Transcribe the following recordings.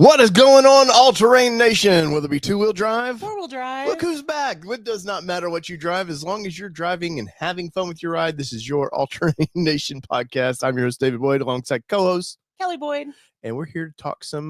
What is going on, all-terrain nation? Will it be two-wheel drive? Four-wheel drive. Look who's back. It does not matter what you drive as long as you're driving and having fun with your ride. This is your All-Terrain Nation podcast. I'm your host, David Boyd, alongside co-host Kelly Boyd. And we're here to talk some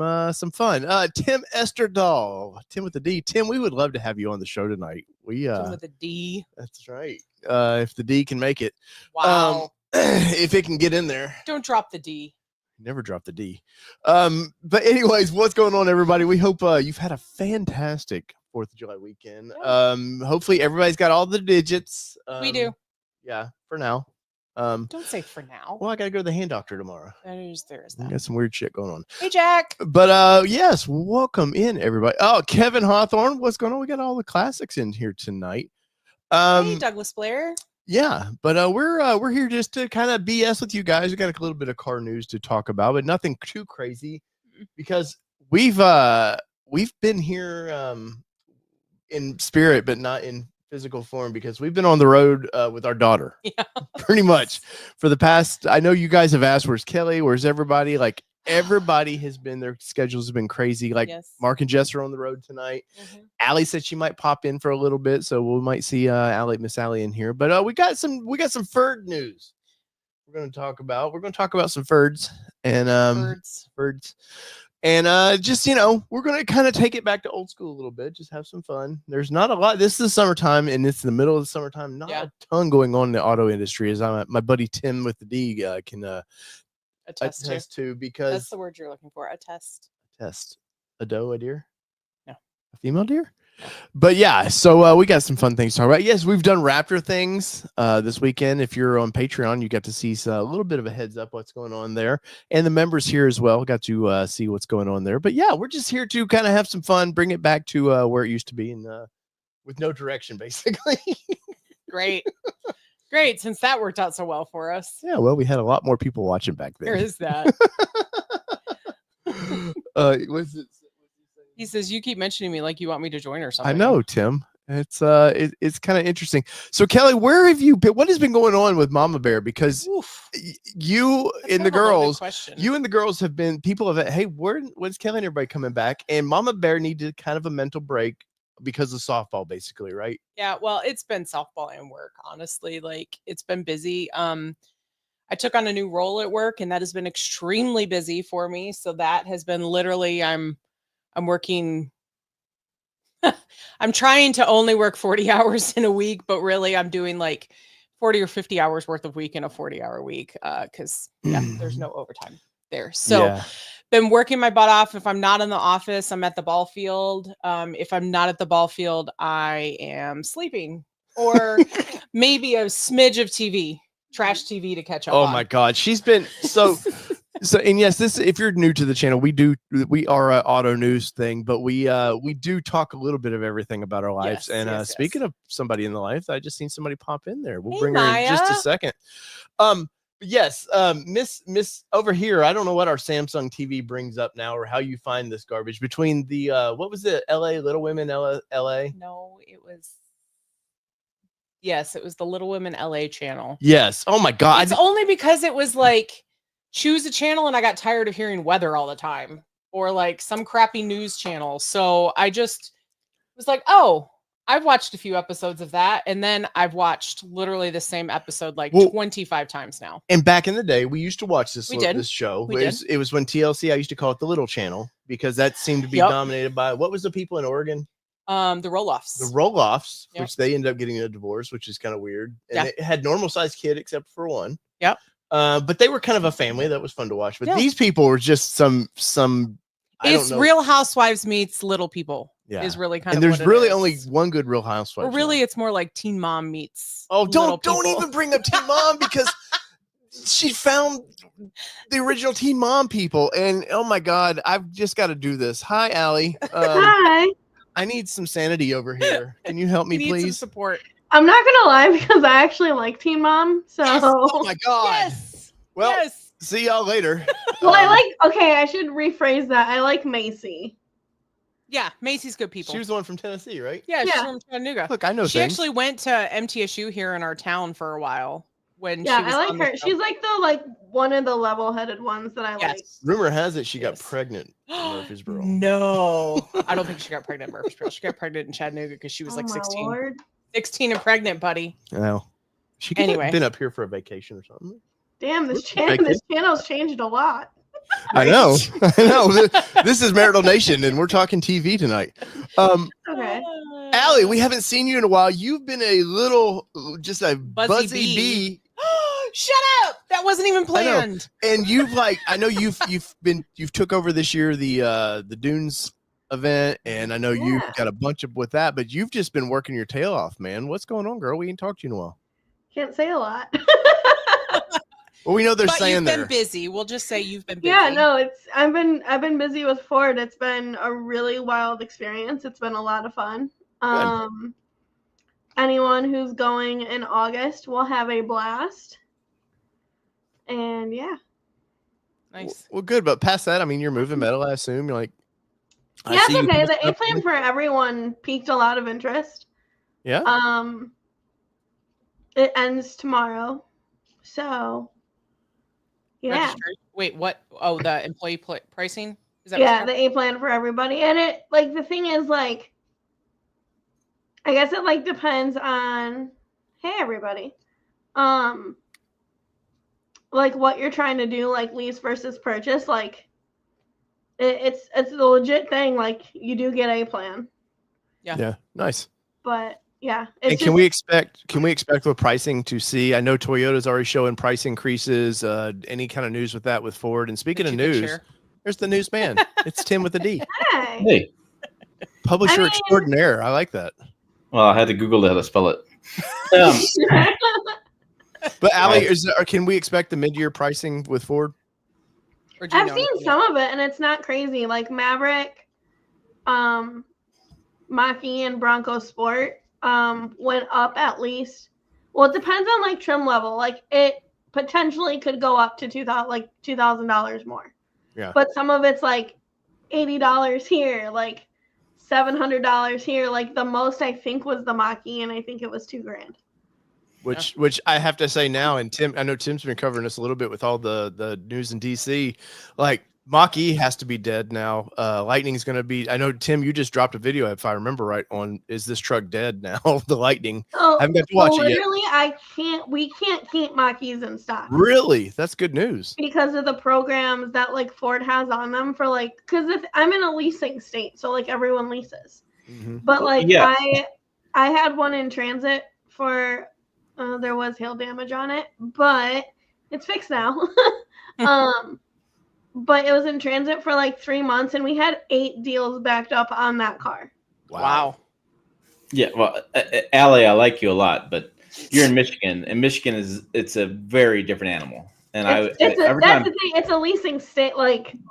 fun. Tim Esterdahl. Tim with the D. Tim, we would love to have you on the show tonight. Tim with the D. That's right. If the D can make it. Wow. If it can get in there. Don't drop the D. Never drop the D. But anyways, what's going on, everybody? We hope you've had a fantastic 4th of July weekend. Yeah. Hopefully everybody's got all the digits. We do. Yeah, for now. Don't say for now. Well, I got to go to the hand doctor tomorrow. There is that. Got some weird shit going on. Hey, Jack. But yes, welcome in, everybody. Oh, Kevin Hawthorne, what's going on? We got all the classics in here tonight. Hey, Douglas Blair. Yeah, but we're here just to kind of BS with you guys. We got a little bit of car news to talk about, but nothing too crazy because we've been here in spirit, but not in physical form because we've been on the road with our daughter. Yeah, pretty much for the past. I know you guys have asked, "Where's Kelly? Where's everybody?" Like everybody has been. Their schedules have been crazy. Like yes. Mark and Jess are on the road tonight. Mm-hmm. Allie said she might pop in for a little bit, so we might see Miss Allie in here. But we got some Ferd news. We're going to talk about some Ferds and Ferds, and just we're going to kind of take it back to old school a little bit. Just have some fun. There's not a lot. This is the summertime, and it's the middle of the summertime. Not a ton going on in the auto industry, as my buddy Tim with the D can attest to, because that's the word you're looking for. Attest. A doe, a deer? No. A female deer? No. But yeah, so we got some fun things to talk about. Yes, we've done Raptor things this weekend. If you're on Patreon, you got to see a little bit of a heads up what's going on there. And the members here as well got to see what's going on there. But yeah, we're just here to kind of have some fun, bring it back to where it used to be, and with no direction, basically. Great, since that worked out so well for us. Yeah, well, we had a lot more people watching back then. There is that. What's it? He says, you keep mentioning me like you want me to join or something. I know, Tim. It's kind of interesting. So Kelly, where have you been? What has been going on with Mama Bear? Because you and the girls have been, people have, hey, when's Kelly and everybody coming back? And Mama Bear needed kind of a mental break because of softball, basically, right? Yeah, well, it's been softball and work, honestly. Like, it's been busy. I took on a new role at work, and that has been extremely busy for me. So that has been literally, I'm working. I'm trying to only work 40 hours in a week, but really I'm doing like 40 or 50 hours worth of week in a 40-hour week because there's no overtime there. So been working my butt off. If I'm not in the office, I'm at the ball field. If I'm not at the ball field, I am sleeping or maybe a smidge of TV. Trash TV to catch up on. My God. She's been so, and yes, if you're new to the channel, we are an auto news thing, but we do talk a little bit of everything about our lives. Speaking of somebody in the life, I just seen somebody pop in there. We'll bring her in just a second. Yes, Miss over here. I don't know what our Samsung TV brings up now or how you find this garbage between the, what was it? LA Little Women, LA? No, it was. Yes, it was the Little Women LA channel. Yes. Oh my God. It's only because it was like choose a channel and I got tired of hearing weather all the time or like some crappy news channel. So I just was like, oh, I've watched a few episodes of that. And then I've watched literally the same episode like 25 times now. And back in the day, we used to watch this show. It was when TLC, I used to call it the Little Channel because that seemed to be dominated by, what was the people in Oregon? The Roloffs. The Roloffs, which they ended up getting a divorce, which is kind of weird. And it had normal sized kid except for one. Yep. But they were kind of a family that was fun to watch. But these people were just some. It's Real Housewives meets Little People. Yeah, is really kind of. And there's really only one good Real Housewives. Well, really, it's more like Teen Mom meets. Oh, don't even bring up Teen Mom because she found the original Teen Mom people, and oh my God, I've just got to do this. Hi, Allie. Hi. I need some sanity over here. Can you help me, please? Some support. I'm not gonna lie because I actually like Teen Mom. So. Yes. Oh my God. Yes. Well, see y'all later. Well, I should rephrase that. I like Macy. Yeah, Macy's good people. She was the one from Tennessee, right? Yeah, she's from Chattanooga. Look, I know she actually went to MTSU here in our town for a while. when Yeah, she was I like on the her. show. She's like one of the level-headed ones that I like. Yes. Rumor has it she got Yes. pregnant in Murfreesboro. No, I don't think she got pregnant in Murfreesboro. She got pregnant in Chattanooga because she was Oh like my 16. Lord. 16 and pregnant, buddy. No. She could Anyway. have been up here for a vacation or something. Damn, this Vacation. channel's changed a lot. I know. I know. This is Marital Nation, and we're talking TV tonight. Okay. Allie, we haven't seen you in a while. You've been a little, just a buzzy bee. Shut up! That wasn't even planned. And you've I know you've took over this year the Dunes event, and I know you've got a bunch of with that, but you've just been working your tail off, man. What's going on, girl? We ain't talked to you in a while. Can't say a lot. Well, we know they're saying you've been busy. We'll just say you've been busy. Yeah, no, I've been busy with Ford. It's been a really wild experience. It's been a lot of fun. Anyone who's going in August will have a blast. And yeah. Nice. Well, good, but past that, I mean, you're moving metal, I assume. You're like, yeah, it's okay. The A-Plan for everyone piqued a lot of interest. Yeah. It ends tomorrow. So yeah. Wait, what? Oh, the employee pricing? Is that the A-Plan for everybody. And it the thing is I guess it depends on hey everybody. What you're trying to do, lease versus purchase, it's a legit thing. You do get a plan. Yeah. Nice. But yeah. And can we expect the pricing to see? I know Toyota's already showing price increases. Any kind of news with that with Ford? And speaking of news, there's the newsman. It's Tim with a D. Hey. Publisher extraordinaire. I like that. Well, I had to Google how to spell it. But Allie, can we expect the mid-year pricing with Ford? I've seen some of it, and it's not crazy. Like Maverick, Mach-E, and Bronco Sport went up at least. Well, it depends on trim level. It potentially could go up to $2,000 more. Yeah. But some of it's $80 here, $700 here. The most I think was the Mach-E, and I think it was $2,000. Which I have to say now, and Tim, I know Tim's been covering this a little bit with all the news in DC. Mach-E has to be dead now. Lightning's going to be. I know Tim, you just dropped a video, if I remember right, on is this truck dead now? The Lightning. Oh, I haven't got to watch it yet. Literally, we can't keep Mach-E's in stock. Really, that's good news. Because of the programs that Ford has on them for because if I'm in a leasing state, so everyone leases. Mm-hmm. But I had one in transit for. There was hail damage on it, but it's fixed now. But it was in transit for 3 months, and we had 8 deals backed up on that car. Wow. Yeah, well, Allie, I like you a lot, but you're in Michigan, and Michigan it's a very different animal. And that's the thing. It's a leasing state.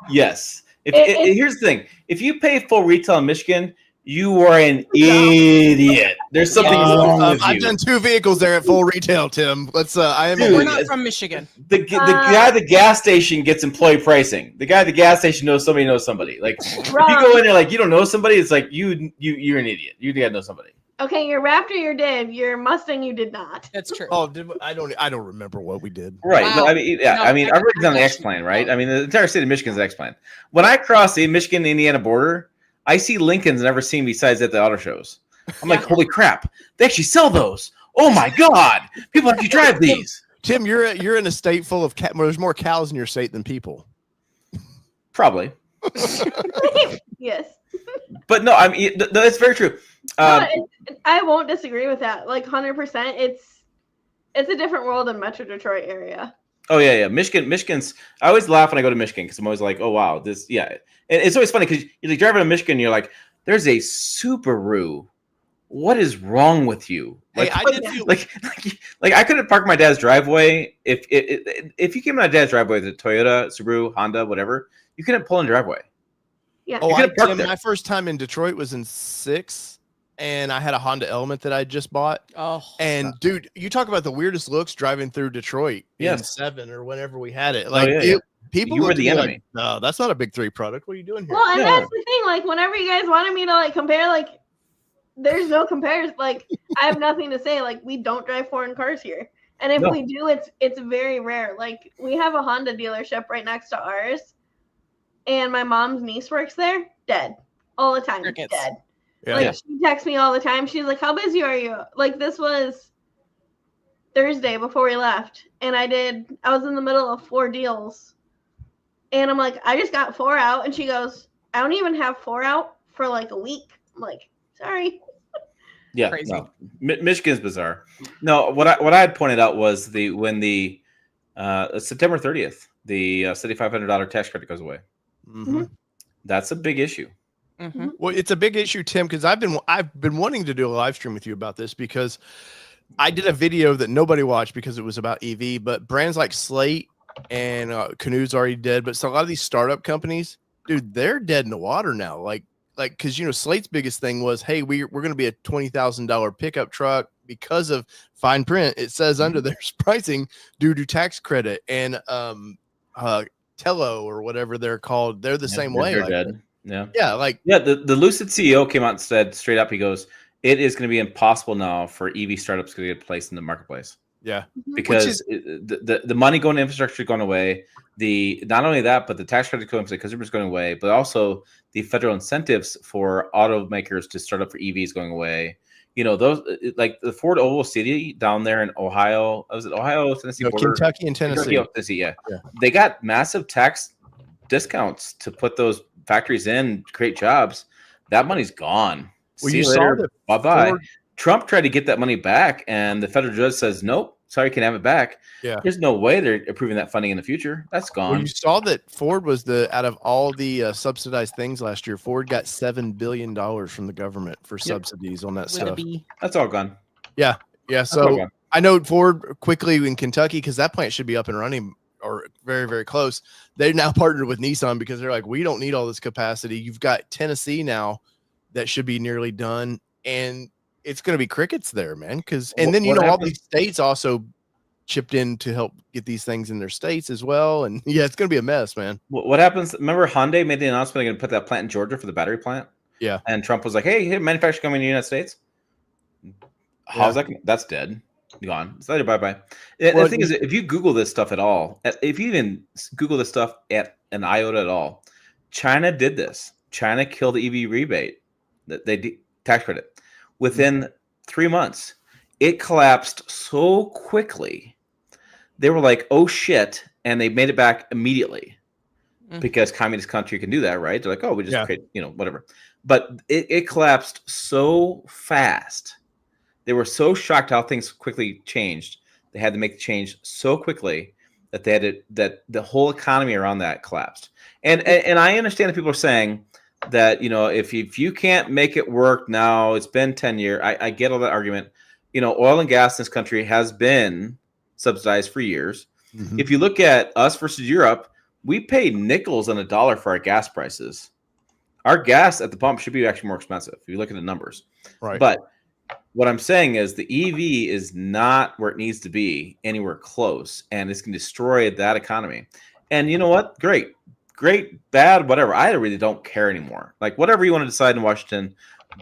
Yes. Here's the thing: if you pay full retail in Michigan, you are an idiot. There's something wrong with you. I've done 2 vehicles there at full retail, Tim. Let's. We're not from Michigan. The guy at the gas station gets employee pricing. The guy at the gas station knows somebody. If you go in there you don't know somebody, it's you're an idiot. You gotta know somebody. Okay, your Raptor you did. Your Mustang you did not. That's true. Oh, I don't remember what we did. Right. Wow. No, I mean, yeah. No, I mean, everybody's on the X-Plane, right? I mean, the entire state of Michigan's an X-Plane. When I cross the Michigan-Indiana border, I see Lincolns never seen besides at the auto shows. I'm like, holy crap! They actually sell those. Oh my god! People actually drive these. Tim, you're in a state full of there's more cows in your state than people. Probably. Yes. But no, I mean that's very true. I won't disagree with that. 100%. It's a different world in Metro Detroit area. Oh yeah. Michigan's. I always laugh when I go to Michigan because I'm always like, oh wow, this. Yeah, and it's always funny because you're driving to Michigan, and you're like, there's a Subaru. What is wrong with you? Hey, I did feel like I couldn't park my dad's driveway. If you came in my dad's driveway, the Toyota, Subaru, Honda, whatever, you couldn't pull in the driveway. Yeah. Oh, my first time in Detroit was in 6, and I had a Honda Element that I just bought. Oh, and dude, you talk about the weirdest looks driving through Detroit in 7 or whenever we had it. People you were the enemy. No, that's not a big 3 product. What are you doing here? Well, and that's the thing. Whenever you guys wanted me to compare, there's no comparison. I have nothing to say. We don't drive foreign cars here. And if we do, it's very rare. Like, we have a Honda dealership right next to ours, and my mom's niece works there. Dead all the time. Crickets. Dead. Yeah. Like, she texts me all the time. She's like, "How busy are you?" Like, this was Thursday before we left, and I was in the middle of 4 deals, and I'm like, I just got 4 out, and she goes, "I don't even have 4 out for like a week." I'm like, sorry. Yeah, Crazy. no. Michigan's bizarre. No, what I had pointed out was when the September 30th, the $7,500 tax credit goes away. Mm-hmm. That's a big issue. Mm-hmm. Well, it's a big issue, Tim, because I've been wanting to do a live stream with you about this, because I did a video that nobody watched because it was about EV, but brands like Slate and Canoe's already dead, but so a lot of these startup companies, dude, they're dead in the water now. Like because Slate's biggest thing was, hey, we're going to be a $20,000 pickup truck because of fine print. It says under their pricing due to tax credit, and Tello or whatever they're called, they're the same way. They're like, dead. The Lucid CEO came out and said straight up, he goes, it is going to be impossible now for EV startups to get placed in the marketplace. Yeah, because the money going to infrastructure is going away. Not only that, but the tax credit going for the consumers going away, but also the federal incentives for automakers to start up for EVs going away. Those like the Ford Oval City down there in Ohio. Was it Ohio, Tennessee border? Kentucky and Tennessee. Tennessee, yeah. They got massive tax discounts to put those factories in, create jobs. That money's gone. Well, See you you later. saw that Bye-bye. Ford. Trump tried to get that money back, and the federal judge says, nope, sorry, you can have it back. Yeah. There's no way they're approving that funding in the future. That's gone. Well, you saw that Ford was out of all the subsidized things last year, Ford got $7 billion from the government for subsidies on that stuff. That's all gone. Yeah. So I know Ford quickly in Kentucky, because that plant should be up and running or very, very close. They've now partnered with Nissan because they're like, we don't need all this capacity. You've got Tennessee now that should be nearly done, and it's going to be crickets there, man. All these states also chipped in to help get these things in their states as well, and it's going to be a mess, man. What happens? Remember, Hyundai made the announcement they're going to put that plant in Georgia for the battery plant. Yeah, and Trump was like, "Hey, manufacturing coming in the United States." How's that? That's dead. Gone. It's later. Bye. The thing is, if you Google this stuff at all, if you even Google this stuff at an iota at all, China did this. China killed the EV rebate. They tax credit within 3 months. It collapsed so quickly. They were like, "Oh shit!" and they made it back immediately because communist country can do that, right? They're like, "Oh, we just create, whatever." But it collapsed so fast. They were so shocked how things quickly changed. They had to make the change so quickly that that the whole economy around that collapsed. And I understand that people are saying that, if you can't make it work now, it's been 10 years. I get all that argument. Oil and gas in this country has been subsidized for years. Mm-hmm. If you look at us versus Europe, we pay nickels on a dollar for our gas prices. Our gas at the pump should be actually more expensive if you look at the numbers. Right. But what I'm saying is the EV is not where it needs to be anywhere close, and it's going to destroy that economy. And you know what? Great, bad, whatever. I really don't care anymore. Like, whatever you want to decide in Washington,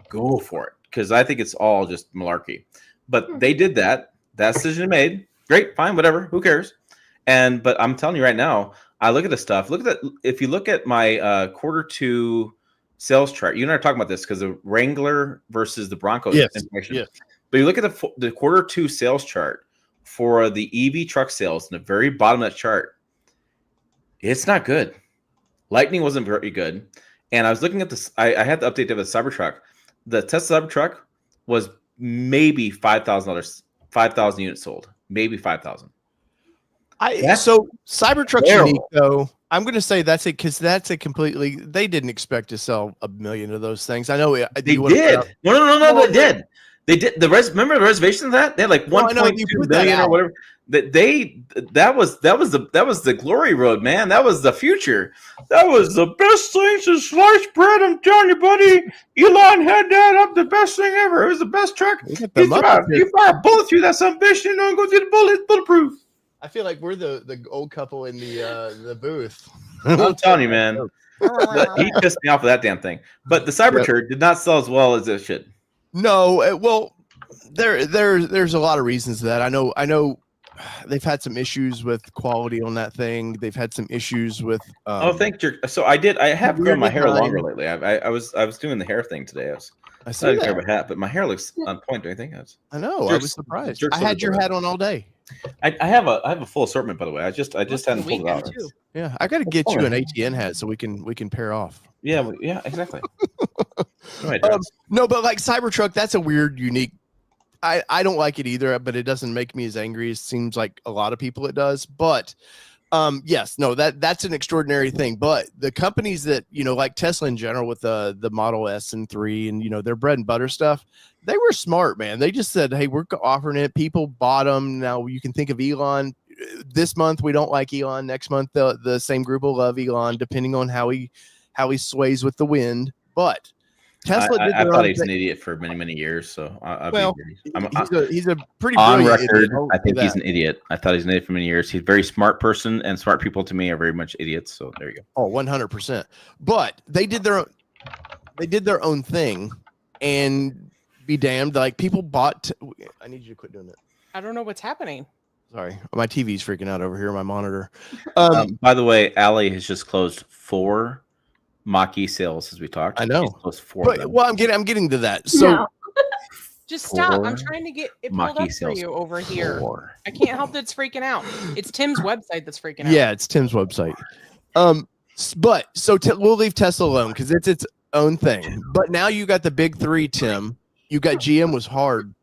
go for it, because I think it's all just malarkey. But they did that. That decision made. Great, fine, whatever. Who cares? But I'm telling you right now, I look at this stuff. Look at that. If you look at my Q2 sales chart, you and I are talking about this because the Wrangler versus the Bronco information. Yes. But you look at the Q2 sales chart for the EV truck sales in the very bottom of that chart. It's not good. Lightning wasn't very good. And I was looking at this. I had the update of the Cybertruck. The Tesla Cybertruck was maybe $5,000, 5,000 units sold. Maybe 5,000. So Cybertruck's unique, though. I'm going to say that's it, because that's a completely. They didn't expect to sell 1 million of those things. I know they did. No, they did. They did. Remember the reservation of that? They had like 1.2 billion or whatever. That was the glory road, man. That was the future. That was the best thing since sliced bread. I'm telling you, buddy. Elon had that up, the best thing ever. It was the best truck. You fire a bullet through that son of a bitch, and go through the bullet, bulletproof. I feel like we're the old couple in the booth. I'm telling you, man. He pissed me off with that damn thing. But the Cybertruck did not sell as well as it should. No, well, there's a lot of reasons to that. I know. they've had some issues with quality on that thing. They've had some issues with. Oh, thank you. So I have weird grown my hair design. longer lately. I was doing the hair thing today. I I see didn't care that. of a hat, but my hair looks on point. Don't you think? I know. I was surprised. I had your hat on all day. I have a full assortment, by the way. I just hadn't pulled it out. Too. Yeah, I got to get you an ATN hat so we can pair off. Yeah, exactly. No, but like Cybertruck, that's a weird, unique. I don't like it either, but it doesn't make me as angry as it seems like a lot of people it does. But yes, no, that's an extraordinary thing. But the companies that, like Tesla in general with the Model S and 3 and, their bread and butter stuff, they were smart, man. They just said, hey, we're offering it. People bought them. Now you can think of Elon. This month, we don't like Elon. Next month, the same group will love Elon, depending on how he sways with the wind. But Tesla did I thought he was an idiot for many, many years. So he's a pretty on brilliant record. idiot. I think he's an idiot. I thought he's an idiot for many years. He's a very smart person, and smart people to me are very much idiots. So there you go. Oh, 100%. But they did their own thing, and be damned. Like people bought. I need you to quit doing that. I don't know what's happening. Sorry, my TV's freaking out over here. My monitor. By the way, Allie has just closed 4 Mach-E sales as we talked. I know. She's closed 4 of them. Well, I'm getting to that. So No. Just stop. 4 I'm trying to get it pulled Mach-E up for sales. you over here. 4. I can't help that it's freaking out. It's Tim's website that's freaking out. yeah, it's Tim's website. But so we'll leave Tesla alone because it's its own thing. But now you got the big 3, Tim. You got GM was hard.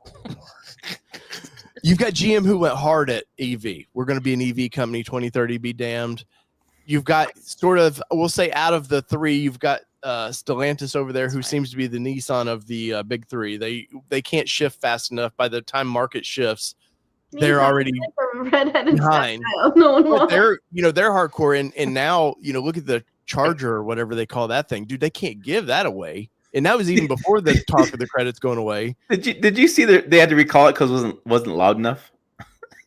You've got GM who went hard at EV. We're going to be an EV company 2030, be damned. You've got sort of, we'll say out of the 3, you've got Stellantis over there who seems to be the Nissan of the big 3. They can't shift fast enough. By the time market shifts, they're already behind. No one wants. They're hardcore. And now, look at the Charger or whatever they call that thing. Dude, they can't give that away. And that was even before the talk of the credits going away. Did you see that they had to recall it because it wasn't loud enough?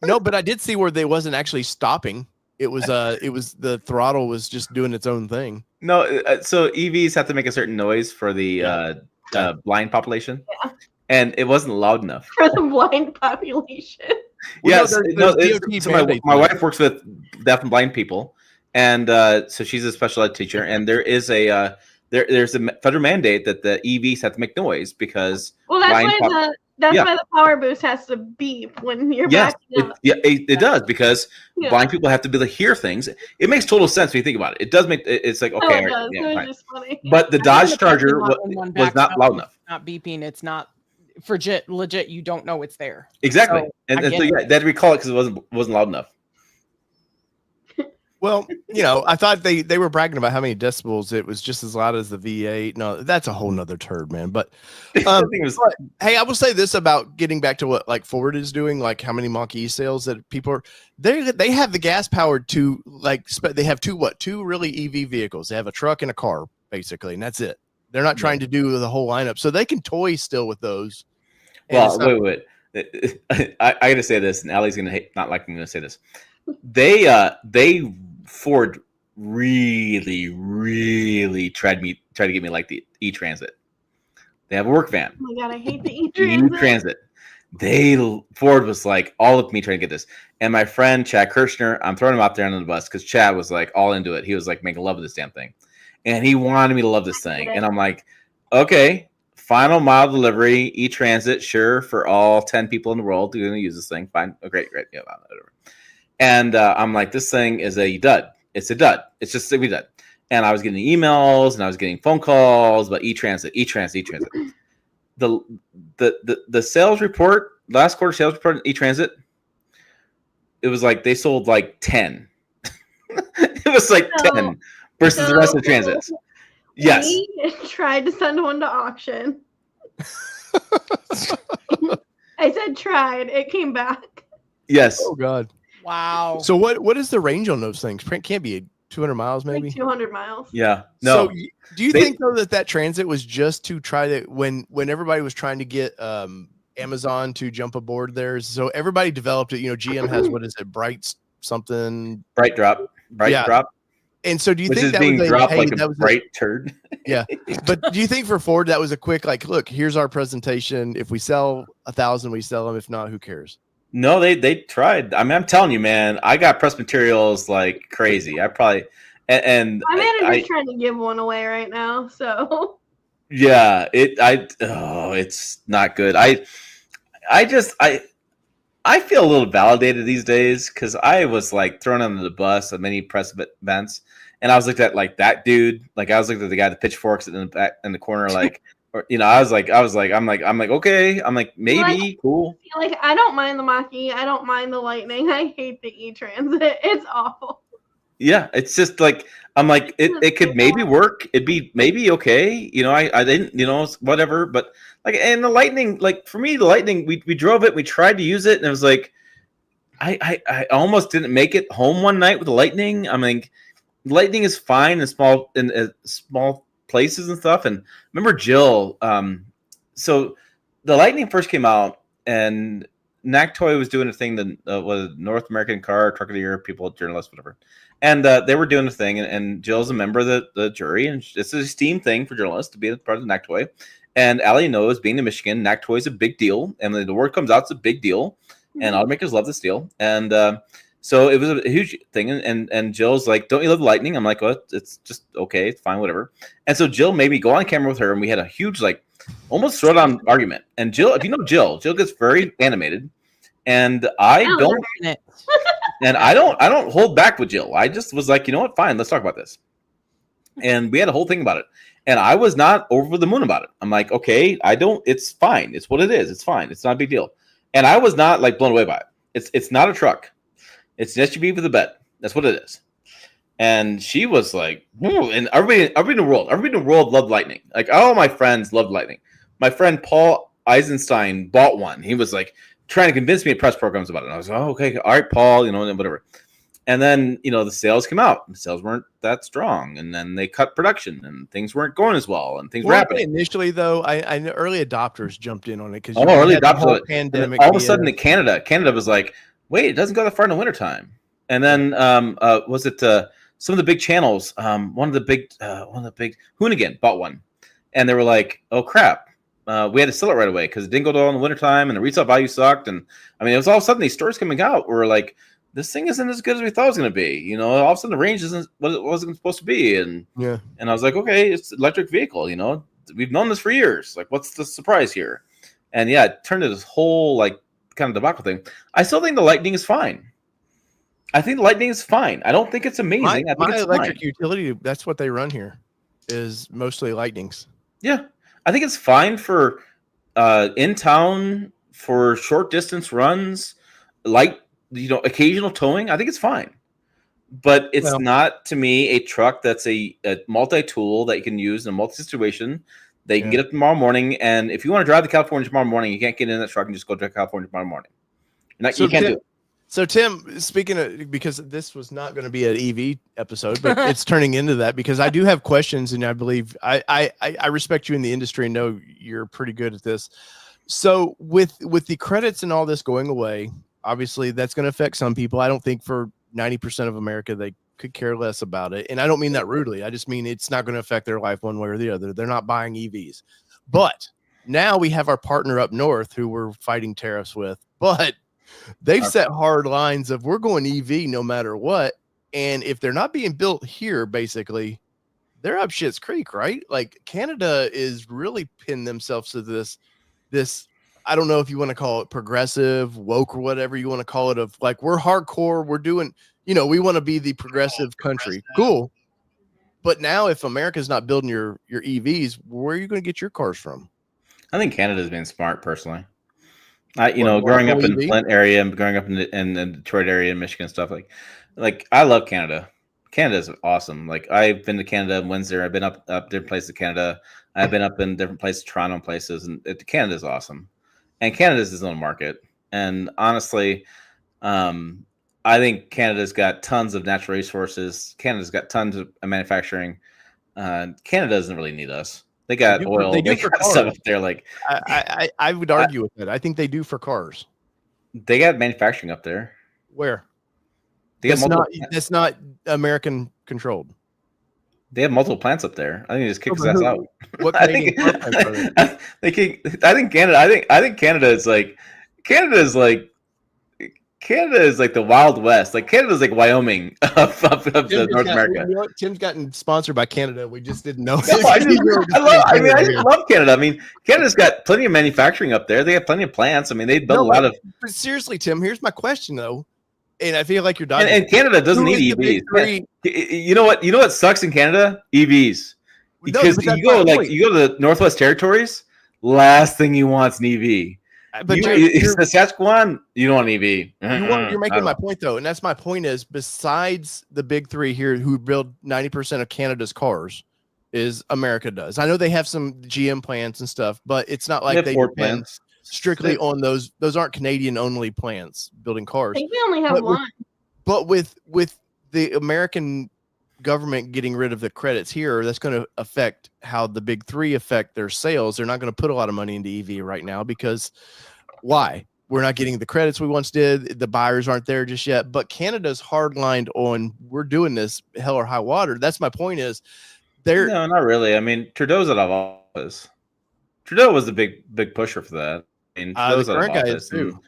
No, but I did see where they wasn't actually stopping. It was the throttle was just doing its own thing. No, so EVs have to make a certain noise for the blind population, and it wasn't loud enough For the blind population. Yes, there's DOT so mandates my on wife works with deaf and blind people, and so she's a special ed teacher, and there is a there's a federal mandate that the EVs have to make noise because that's why the power boost has to beep when you're backing up. It does because blind people have to be able to hear things. It makes total sense when you think about it. It does make it's like okay, it does. It was fine. just funny. But the Dodge Charger was not loud enough. Not beeping. It's not for legit. You don't know it's there. Exactly, So, and so they had to recall it because it wasn't loud enough. Well, I thought they were bragging about how many decibels. It was just as loud as the V8. No, that's a whole nother turd, man. But, hey, I will say this about getting back to what like Ford is doing, like how many Mach-E sales that people are. They have the gas powered to they have two really EV vehicles. They have a truck and a car basically, and that's it. They're not trying to do the whole lineup, so they can toy still with those. Well, wait. I got to say this, and Allie's gonna not like me to say this. They Ford really tried to get me like the E-Transit. They have a work van. Oh my god, I hate the E-Transit. Ford was like all of me trying to get this, and my friend Chad Kirshner, I'm throwing him out there on the bus because Chad was like all into it. He was like making love of this damn thing, and he wanted me to love this thing, and I'm like, okay. Final mile delivery, E-Transit, sure, for all 10 people in the world who are going to use this thing. Fine. Oh, great. Yeah, whatever. And I'm like, this thing is a dud. It's a dud. It's just a dud. And I was getting emails and I was getting phone calls about E-Transit. The sales report, last quarter sales report on E-Transit, it was like they sold like 10. It was like 10 versus the rest of the transits. Yes. We tried to send one to auction. I said tried. It came back. Yes. Oh God. Wow. So what is the range on those things? Can't be 200 miles, maybe. Like 200 miles. Yeah. No. So do you think though that transit was just to try to when everybody was trying to get Amazon to jump aboard theirs? So everybody developed it. GM has what is it? Bright Drop. And so do you think that being was dropped like a bright turd? Yeah. But do you think for Ford that was a quick look, here's our presentation. If we sell 1,000, we sell them. If not, who cares? No, they tried. I mean, I'm telling you, man, I got press materials like crazy. I probably and My manager's trying to give one away right now, so yeah, it's not good. I feel a little validated these days because I was like thrown under the bus at many press events, and I was looked at like that dude. Like I was looking at the guy with the pitchforks in the back in the corner, like, or I was like, I'm like, okay, I'm like maybe like, cool. Like I don't mind the Mach-E, I don't mind the Lightning. I hate the E-Transit. It's awful. Yeah, it's just like I'm like it could maybe work. It'd be maybe okay. I didn't, whatever. But like, and the Lightning, like for me, the Lightning, we drove it, we tried to use it, and it was like I almost didn't make it home one night with the Lightning. I mean, Lightning is fine in small places and stuff. And remember Jill? So the Lightning first came out, and NACTOY was doing a thing that was North American Car Truck of the Year, people, journalists, whatever. And they were doing a thing, and Jill's a member of the jury, and it's a esteemed thing for journalists to be a part of the NACTOY. And Allie knows, being in Michigan, NACTOY is a big deal, and when the word comes out, it's a big deal, and automakers love this deal. And so it was a huge thing, and Jill's like, "Don't you love the Lightning?" I'm like, "Well, it's just okay, it's fine, whatever." And so Jill made me go on camera with her, and we had a huge, like, almost throwdown argument. And Jill, if you know Jill gets very animated, and I don't. And I don't hold back with Jill. I just was like, you know what? Fine, let's talk about this. And we had a whole thing about it. And I was not over the moon about it. I'm like, okay, it's fine. It's what it is. It's fine. It's not a big deal. And I was not like blown away by it. It's not a truck. It's an SUV with a bed. That's what it is. And she was like, whoa. And everybody in the world loved Lightning. Like all my friends loved Lightning. My friend Paul Eisenstein bought one. He was like, trying to convince me at press programs about it. And I was like, oh, okay, all right, Paul, whatever. And then, the sales came out. The sales weren't that strong. And then they cut production and things weren't going as well. And things were happening. Initially, though, I know early adopters jumped in on it. Because early adopters. Pandemic. All of a sudden, in Canada was like, wait, it doesn't go that far in the wintertime. And then was it some of the big channels? One of the big Hoonigan bought one. And they were like, oh, crap. We had to sell it right away because it didn't go down in the wintertime and the retail value sucked. And I mean, it was all of a sudden these stores coming out were like, this thing isn't as good as we thought it was going to be. All of a sudden the range isn't what it wasn't supposed to be. And I was like, okay, it's an electric vehicle. We've known this for years. Like, what's the surprise here? And yeah, it turned into this whole like kind of debacle thing. I still think the Lightning is fine. I think the Lightning is fine. I don't think it's amazing. I think my it's electric fine. utility, that's what they run here, is mostly Lightnings. Yeah. I think it's fine for in town for short distance runs, like occasional towing. I think it's fine, but it's not to me a truck that's a multi-tool that you can use in a multi-situation. That you can get up tomorrow morning, and if you want to drive to California tomorrow morning, you can't get in that truck and just go to California tomorrow morning. You can't do it. So Tim, speaking of, because this was not going to be an EV episode, but it's turning into that because I do have questions, and I believe I respect you in the industry and know you're pretty good at this. So with the credits and all this going away, obviously that's going to affect some people. I don't think for 90% of America they could care less about it, and I don't mean that rudely. I just mean it's not going to affect their life one way or the other. They're not buying EVs, but now we have our partner up north who we're fighting tariffs with, but they've set hard lines of we're going EV no matter what. And if they're not being built here, basically, they're up shit's creek, right? Like Canada is really pinned themselves to this, I don't know if you want to call it progressive, woke, or whatever you want to call it, of like, we're hardcore, we're doing, we want to be the progressive country. Cool. But now if America's not building your EVs, where are you going to get your cars from? I think Canada's been smart personally. Growing up in the Flint area and growing up in the Detroit area and Michigan and stuff, like I love Canada. Canada's awesome. Like I've been to Canada and Windsor. I've been up different places in Canada. I've been up in different places, Toronto places, and Canada's awesome. And Canada's its own market. And honestly, I think Canada's got tons of natural resources. Canada's got tons of manufacturing. Canada doesn't really need us. They got oil. They got stuff up there. Like I would argue with that. I think they do for cars. They got manufacturing up there. Where? That's not American controlled. They have multiple plants up there. I think they just kick his ass out. What I think Canada. I think Canada is like Canada is like the Wild West. Like Canada's like Wyoming of North America. You know what? Tim's gotten sponsored by Canada. We just didn't know. No, I just love Canada. I mean, Canada's got plenty of manufacturing up there. They have plenty of plants. I mean, they build a lot of. But seriously, Tim, here's my question though, and I feel like you're dodging. And Canada doesn't need EVs. You know what? You know what sucks in Canada? EVs. Because you go to the Northwest Territories. Last thing you want is an EV. But Saskatchewan, you don't want an EV. You're making my point though, and that's my point is besides the big three here who build 90% of Canada's cars, is America does. I know they have some GM plants and stuff, but it's not like they depend strictly on those. Those aren't Canadian only plants building cars. I think we only have one. But with the American government getting rid of the credits here, that's going to affect how the big three affect their sales. They're not going to put a lot of money into EV right now because why? We're not getting the credits we once did. The buyers aren't there just yet. But Canada's hardlined on we're doing this hell or high water. That's my point is no, not really. I mean, Trudeau's out of office. Trudeau was the big pusher for that. I mean, Trudeau's the current guy is too.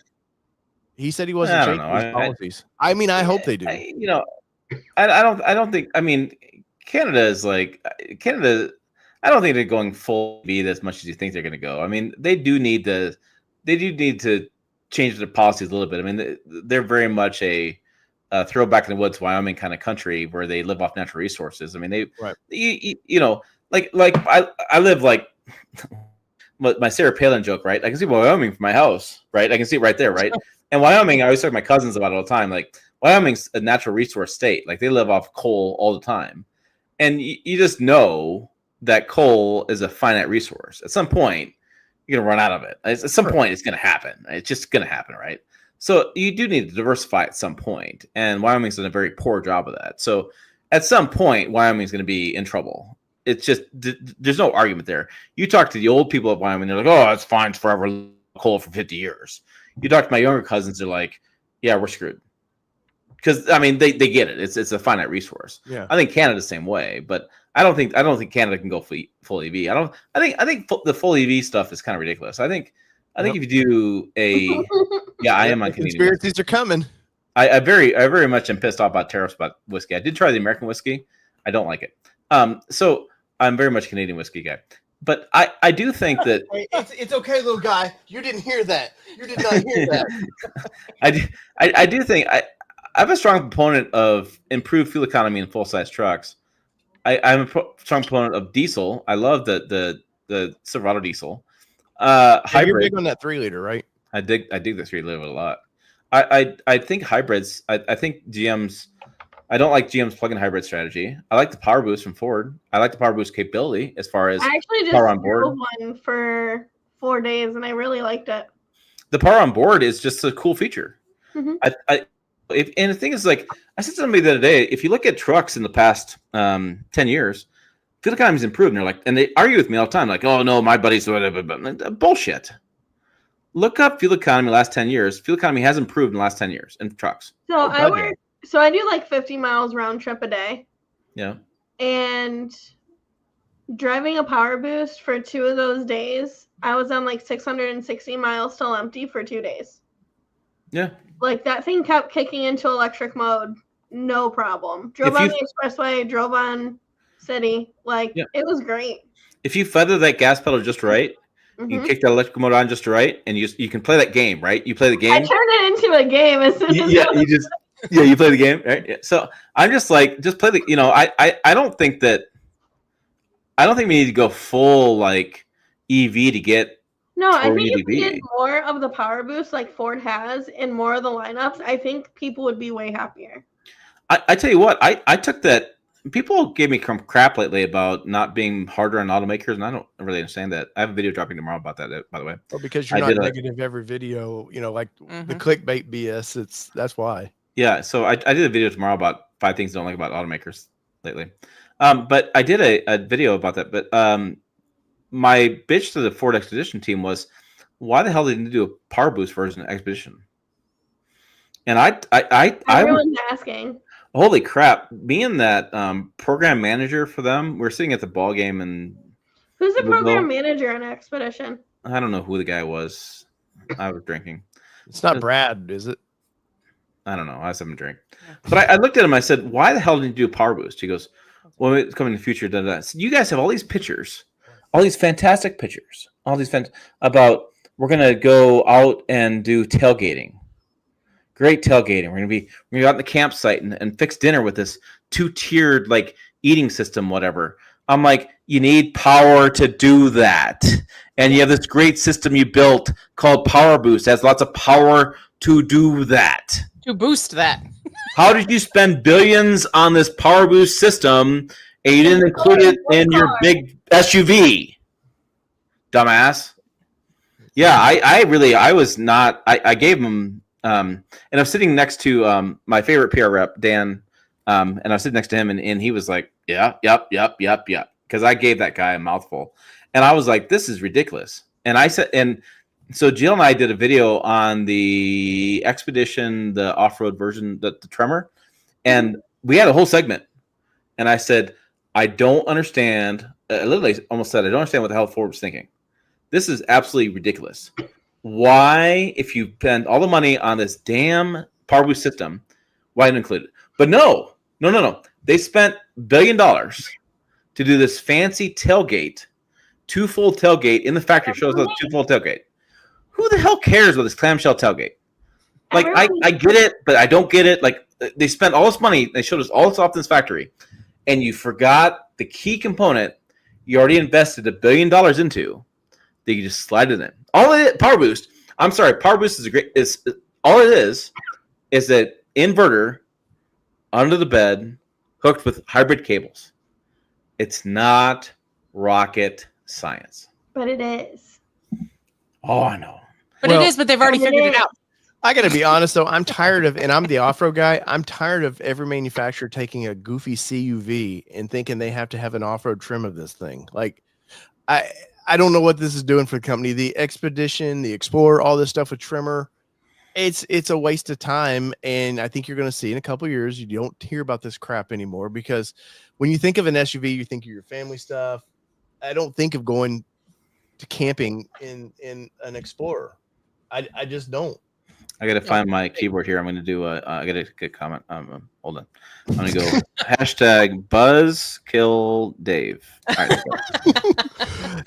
He said he wasn't changing his policies. I mean, I hope they do. I don't think. I mean, Canada is like Canada. I don't think they're going full EV as much as you think they're going to go. I mean, they do need to change their policies a little bit. I mean, they're very much a throwback in the woods, Wyoming kind of country where they live off natural resources. I mean, I live like my Sarah Palin joke, right? I can see Wyoming from my house, right? I can see it right there, right? And Wyoming, I always talk to my cousins about it all the time, like. Wyoming's a natural resource state. Like they live off coal all the time. And you just know that coal is a finite resource. At some point, you're going to run out of it. At some point, it's going to happen. It's just going to happen, right? So you do need to diversify at some point. And Wyoming's done a very poor job of that. So at some point, Wyoming's going to be in trouble. It's just, there's no argument there. You talk to the old people of Wyoming, they're like, oh, it's fine. It's forever coal for 50 years. You talk to my younger cousins, they're like, yeah, we're screwed. Because I mean, they get it. It's a finite resource. Yeah. I think Canada's the same way, but I don't think Canada can go full EV. I think the full EV stuff is kind of ridiculous. I think if you do I am on Canadian. Conspiracies are coming. I very much am pissed off about tariffs about whiskey. I did try the American whiskey. I don't like it. So I'm very much Canadian whiskey guy. But I do think that it's okay, little guy. You didn't hear that. You did not hear that. I do think I'm a strong proponent of improved fuel economy in full-size trucks. I'm a strong proponent of diesel. I love the Silverado diesel. Hybrid. You're big on that 3-liter, right? I dig the 3-liter a lot. I think hybrids. I think GM's. I don't like GM's plug-in hybrid strategy. I like the power boost from Ford. I like the power boost capability as far as I actually just power on board. One for 4 days, and I really liked it. The power on board is just a cool feature. Mm-hmm. And the thing is, like I said to somebody the other day, if you look at trucks in the past 10 years, fuel economy's improved. And they're like, and they argue with me all the time, like, oh no, my buddy's bullshit. Look up fuel economy last 10 years. Fuel economy has improved in the last 10 years in trucks. So I do like 50 miles round trip a day. Yeah. And driving a power boost for 2 of those days, I was on like 660 miles till empty for 2 days. Yeah. Like that thing kept kicking into electric mode, no problem. Drove on the expressway, drove on city. It was great. If you feather that gas pedal just right, you can kick that electric mode on just right, and you can play that game, right? You play the game. I turned it into a game as soon as you play the game, right? Yeah. So I'm just like, just play the. I don't think we need to go full like EV to get. No, I think if we did more of the power boost like Ford has in more of the lineups, I think people would be way happier. I tell you what, I took that. People gave me crap lately about not being harder on automakers, and I don't really understand that. I have a video dropping tomorrow about that, by the way. Well, because you're not negative every video, like the clickbait BS. That's why. Yeah, so I did a video tomorrow about 5 things I don't like about automakers lately. But I did a video about that. But my bitch to the Ford Expedition team was, why the hell didn't they do a power boost version of Expedition? And everyone's asking. Holy crap! Being that program manager for them, we're sitting at the ball game and. Who's the program manager on Expedition? I don't know who the guy was. I was drinking. It's not Brad, is it? I don't know. I have something to drink. But I looked at him. I said, "Why the hell did you do a power boost?" He goes, "Well, it's coming in the future." I said, "You guys have all these pictures, all these fantastic pictures, about we're gonna go out and do tailgating. Great tailgating. We're gonna be out in the campsite and fix dinner with this 2-tiered like eating system, whatever." I'm like, you need power to do that, and you have this great system you built called Power Boost. It has lots of power to do that. To boost that. How did you spend billions on this Power Boost system and you didn't include it in your big SUV? Dumbass. Yeah, I was not. I gave him, and I'm sitting next to my favorite PR rep, Dan, and I was sitting next to him, and he was like, yep, because I gave that guy a mouthful, and I was like, this is ridiculous. And I said, and so Jill and I did a video on the Expedition, the off-road version, the Tremor, and we had a whole segment, and I said, I don't understand. I literally almost said, I don't understand what the hell Ford was thinking. This is absolutely ridiculous. Why, if you spend all the money on this damn Power Boost system, why not include it? But no. They spent $1 billion to do this fancy tailgate, 2-fold tailgate in the factory. Shows us 2-fold tailgate. Who the hell cares about this clamshell tailgate? Like, I get it, but I don't get it. Like, they spent all this money. They showed us all this off in this factory, and you forgot the key component you already invested $1 billion into. That you just slide it in. All it is, Power Boost. I'm sorry, Power Boost is all it is that inverter under the bed hooked with hybrid cables. It's not rocket science. But it is. Oh, I know. But it is, but they've already figured it out. I got to be honest, though. I'm tired of, and I'm the off-road guy, I'm tired of every manufacturer taking a goofy CUV and thinking they have to have an off-road trim of this thing. Like, I don't know what this is doing for the company. The Expedition, the Explorer, all this stuff with trimmer, it's a waste of time. And I think you're going to see in a couple of years, you don't hear about this crap anymore, because when you think of an SUV, you think of your family stuff. I don't think of going to camping in an Explorer. I just don't. I got to find my keyboard here. I'm going to do I got a good comment. Hold on. I'm going to go hashtag buzzkill Dave. All right,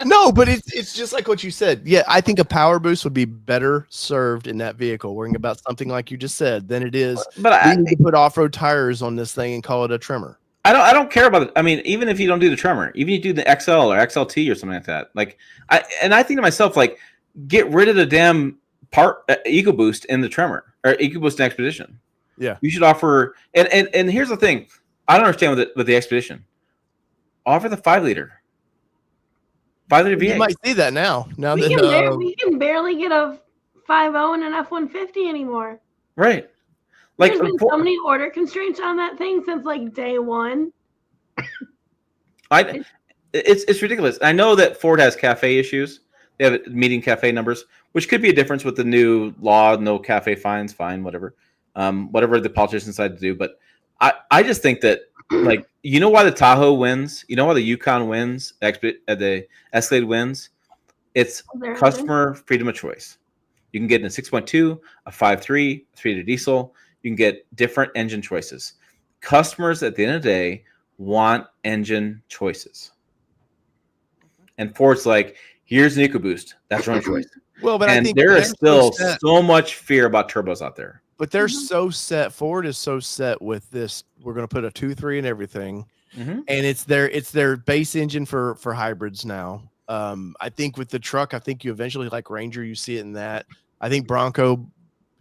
no, but it's just like what you said. Yeah, I think a Power Boost would be better served in that vehicle, worrying about something like you just said, than it is. But I need to put off-road tires on this thing and call it a trimmer. I don't care about it. I mean, even if you don't do the trimmer, even if you do the XL or XLT or something like that, like I think to myself, like, get rid of the damn EcoBoost in the trimmer, or EcoBoost and Expedition. Yeah, you should offer. And here's the thing, I don't understand with the Expedition. Offer the 5-liter V8. You might see that now. Now we that can barely get a 5.0 and an F-150 anymore. Right. Like, there's been so many order constraints on that thing since like day one. It's ridiculous. I know that Ford has cafe issues. They have meeting cafe numbers, which could be a difference with the new law. No cafe fines, fine, whatever the politicians decide to do. But I just think that, like, you know why the Tahoe wins? You know why the Yukon wins? The Escalade wins? It's customer freedom of choice. You can get in a 6.2, a 5.3, a 3-liter diesel. You can get different engine choices. Customers, at the end of the day, want engine choices. And Ford's like, here's an EcoBoost. That's your own choice. Well, but I think there is still so much fear about turbos out there. But they're so set. Ford is so set with this. We're going to put a 2.3 in everything, and it's their base engine for hybrids now. I think with the truck, I think you eventually, like Ranger, you see it in that. I think Bronco,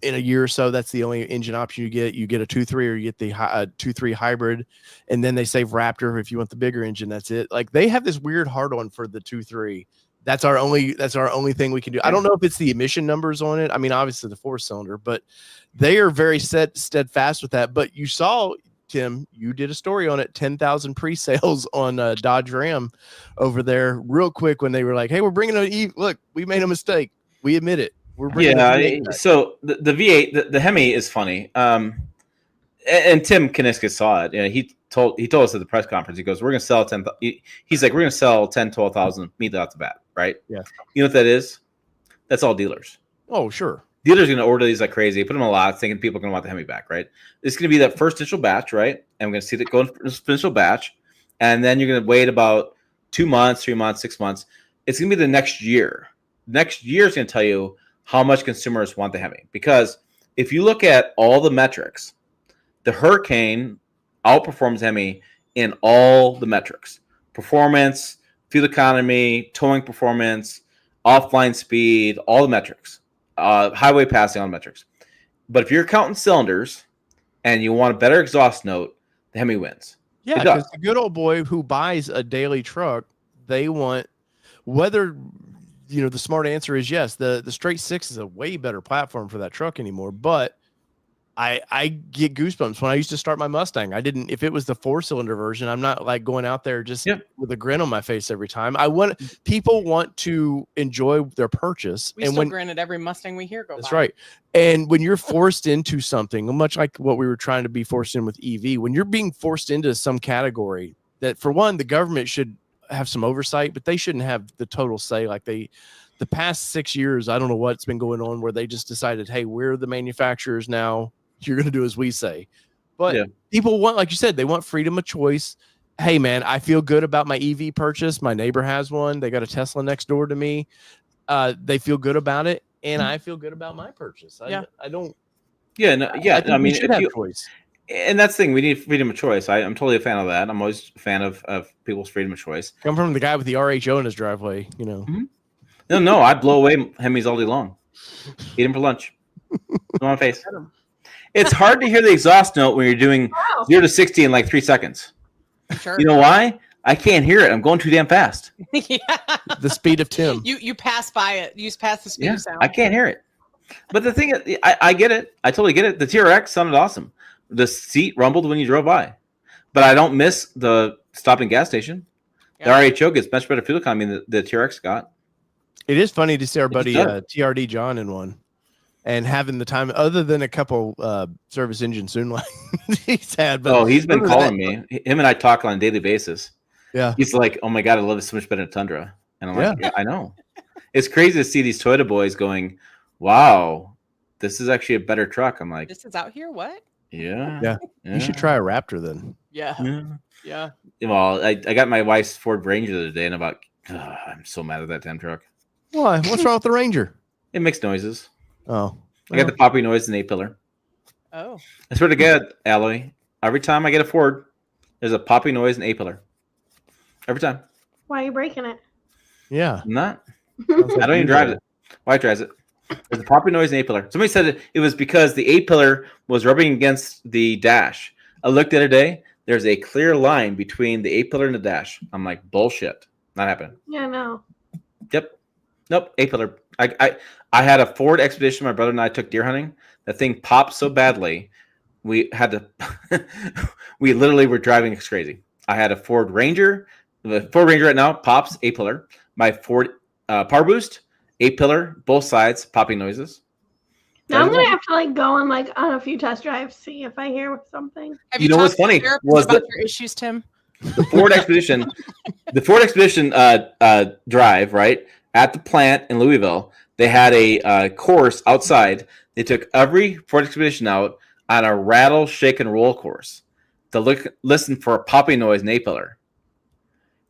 in a year or so, that's the only engine option you get. You get a 2.3 or you get the 2.3 hybrid, and then they save Raptor if you want the bigger engine. That's it. Like, they have this weird hard on for the 2.3. That's our only thing we can do. I don't know if it's the emission numbers on it. I mean, obviously the 4-cylinder, but they are very steadfast with that. But you saw, Tim, you did a story on it, 10,000 pre-sales on Dodge Ram over there real quick when they were like, hey, we're bringing look, we made a mistake. We admit it. We're bringing so the V8, the Hemi is funny. And Tim Kaniskis saw it. You know, he told us at the press conference, he goes, we're going to sell 10. He's like, we're going to sell 10, 12,000 immediately off the bat. Right. Yeah. You know what that is? That's all dealers. Oh, sure. Dealers are going to order these like crazy. They put them in a lot, thinking people are going to want the Hemi back, right? It's going to be that first initial batch, right? And we're going to see that go in initial batch, and then you're going to wait about 2 months, 3 months, 6 months. It's going to be the next year. Next year is going to tell you how much consumers want the Hemi. Because if you look at all the metrics, the Hurricane outperforms Hemi in all the metrics: performance, fuel economy, towing performance, offline speed, all the metrics, highway passing, all the metrics. But if you're counting cylinders and you want a better exhaust note, the Hemi wins. Yeah, because the good old boy who buys a daily truck, they want, whether, the smart answer is yes, the straight six is a way better platform for that truck anymore. But I get goosebumps when I used to start my Mustang. If it was the 4-cylinder version, I'm not like going out there just with a grin on my face every time. People want to enjoy their purchase. We still grin at every Mustang we hear go by. That's right. And when you're forced into something, much like what we were trying to be forced in with EV, when you're being forced into some category that, for one, the government should have some oversight, but they shouldn't have the total say. Like the past 6 years, I don't know what's been going on where they just decided, hey, we're the manufacturers now. You're going to do as we say. But people want, like you said, they want freedom of choice. Hey, man, I feel good about my EV purchase. My neighbor has one. They got a Tesla next door to me. They feel good about it. And I feel good about my purchase. I don't. Yeah. No, yeah. I mean, should have choice. And that's the thing. We need freedom of choice. I'm totally a fan of that. I'm always a fan of people's freedom of choice. Come from the guy with the RHO in his driveway, Mm-hmm. No, I blow away Hemis all day long. Eat them for lunch. On my face. It's hard to hear the exhaust note when you're doing 0 to 60 in like 3 seconds. Sure. You know why? I can't hear it. I'm going too damn fast. The speed of Tim. You pass by it. You pass the speed of sound. I can't hear it. But the thing is, I get it. I totally get it. The TRX sounded awesome. The seat rumbled when you drove by. But I don't miss the stopping gas station. Yeah. The RHO gets much better fuel economy than the TRX got. It is funny to see our buddy TRD John in one. And having the time, other than a couple service engine soon like he's had. But he's been calling me. Him and I talk on a daily basis. Yeah. He's like, oh my God, I love it so much better than Tundra. And I'm like, yeah, I know. It's crazy to see these Toyota boys going, wow, this is actually a better truck. I'm like, this is out here? What? Yeah. You should try a Raptor then. Yeah. Well, I got my wife's Ford Ranger the other day, and I'm so mad at that damn truck. Why? What's wrong with the Ranger? It makes noises. Oh. I got the poppy noise and A-pillar. Oh. I swear to God, Alloy, every time I get a Ford, there's a poppy noise and A-pillar. Every time. Why are you breaking it? Yeah. I'm not. I don't even drive it. Why drives it? There's a poppy noise and A-pillar. Somebody said it was because the A-pillar was rubbing against the dash. I looked the other day. There's a clear line between the A-pillar and the dash. I'm like, bullshit. Not happening. Yeah, no. Yep. Nope. A-pillar. I had a Ford Expedition. My brother and I took deer hunting. That thing popped so badly, we had to. We literally were driving crazy. I had a Ford Ranger. The Ford Ranger right now pops A-pillar. My Ford Power Boost A-pillar, both sides popping noises. Now I'm gonna have to go on on a few test drives, see if I hear something. Have you know what's funny was about your issues, Tim? The Ford Expedition, drive right at the plant in Louisville. They had a course outside. They took every Ford Expedition out on a rattle, shake, and roll course to listen for a popping noise in A-pillar.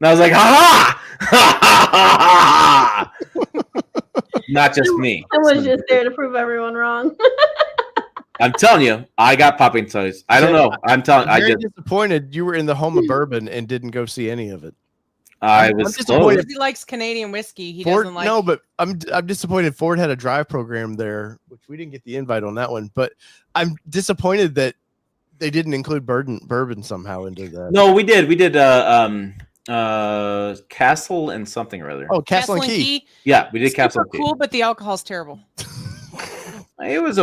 And I was like, ha ha! Not just me. I was just there to prove everyone wrong. I'm telling you, I got popping noise. I don't know. I'm very disappointed you were in the home of bourbon and didn't go see any of it. I was disappointed. He likes Canadian whiskey. He doesn't like. No, but I'm disappointed. Ford had a drive program there, which we didn't get the invite on that one. But I'm disappointed that they didn't include bourbon somehow into that. No, we did. We did. Castle and something or other. Oh, Castle and Key. Yeah, we did Castle and Key. Cool, but the alcohol's terrible. It was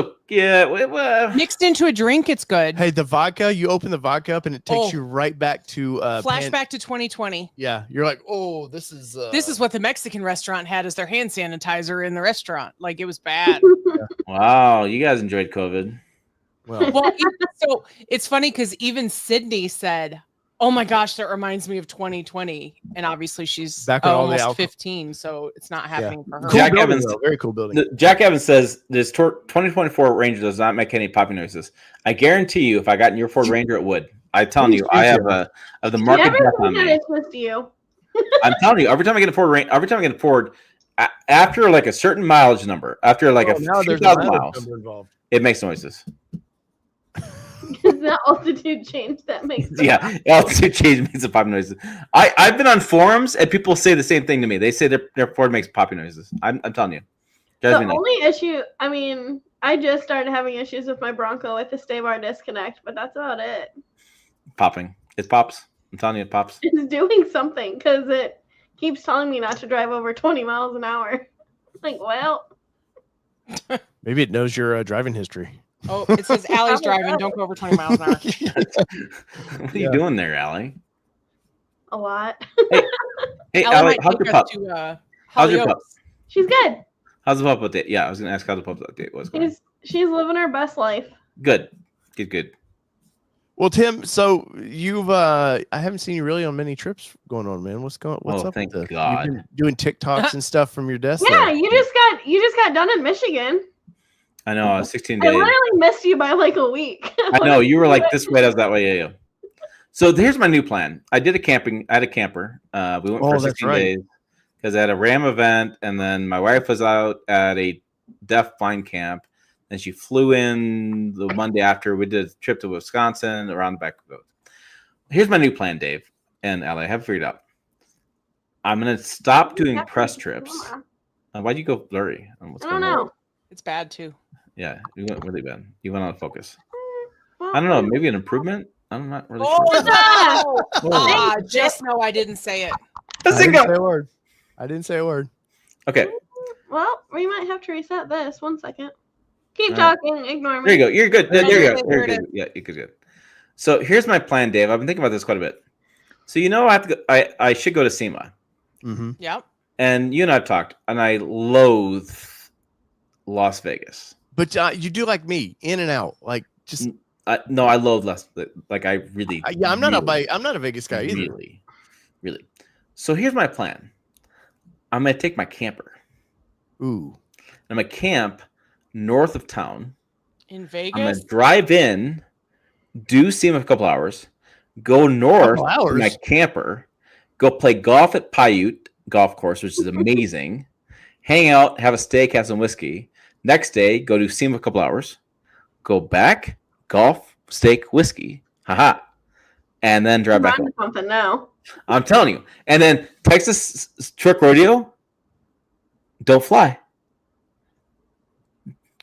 mixed into a drink. It's good. Hey, the vodka. You open the vodka up and it takes you right back to flashback to 2020. Yeah, you're like, oh, this is what the Mexican restaurant had as their hand sanitizer in the restaurant. Like it was bad. Yeah. Wow, you guys enjoyed COVID. Well, so it's funny because even Sydney said, Oh my gosh, that reminds me of 2020, and obviously she's Back when all the almost alcohol- 15, so it's not happening for her. Cool Jack building, Evans- though. Very cool building. Jack Evans says this 2024 Ranger does not make any poppy noises. I guarantee you, if I got in your Ford Ranger, it would. I'm telling you, I have the market Never death think on that me. it's with you. I'm telling you, every time I get a Ford, after like a certain mileage number, after like a now few there's a thousand mileage miles, number involved. it makes noises. It's the altitude change that makes the Yeah, altitude change makes a poppy noises. I've been on forums and people say the same thing to me. They say their Ford makes poppy noises. I'm telling you. The only issue, I mean, I just started having issues with my Bronco with the stay bar disconnect, but that's about it. Popping. It pops. I'm telling you, it pops. It's doing something because it keeps telling me not to drive over 20 miles an hour. Like, well, Maybe it knows your driving history. Oh, it says Allie's driving. Don't go over 20 miles an hour. What are you doing there, Allie? a lot. Hey, Allie Allie, might how's take your us pup? to, How's your Hollyoaks. pup? She's good. How's the pup update? Yeah, I was going to ask how the pup update was going. She's living her best life. Good. Good. Well, Tim, so you've I haven't seen you really on many trips going on, man. What's up thank with this? God. You've been doing TikToks and stuff from your desk. Yeah, there. you just got done in Michigan. I know, 16 I days. literally missed you by like a week. I know, you were like this way, that way. Yeah. So here's my new plan. I had a camper. We went for 16 days because I had a Ram event, and then my wife was out at a deaf blind camp. And she flew in the Monday after. We did a trip to Wisconsin around the back of the boat. Here's my new plan, Dave and Allie. I have it figured out. I'm going to stop doing press trips. Why'd you go blurry? I don't know. It's bad too. Yeah, you went really bad. You went out of focus. I don't know. Maybe an improvement? I'm not really sure. Just know I didn't say it. I didn't say a word. I didn't say a word. Okay. Well, we might have to reset this. 1 second. Keep talking. Ignore me. There you go. You're good. There You're you good. go. Yeah, you're good. So here's my plan, Dave. I've been thinking about this quite a bit. So I have to go, I should go to SEMA. Mm-hmm. Yep. And you and I've talked, and I loathe Las Vegas. But you do like me, in and out, like just. No, I loathe Las. Like I really. I'm not a Vegas guy either. Really. So here's my plan. I'm gonna take my camper. Ooh. I'm gonna camp north of town. In Vegas. I'm gonna drive in, do SEMA for a couple hours, go north to my camper, go play golf at Paiute Golf Course, which is amazing. Hang out, have a steak, have some whiskey. Next day, go do SEMA for a couple hours, go back, golf, steak, whiskey, haha, and then drive back home. Something now. I'm telling you. And then Texas Truck Rodeo, don't fly.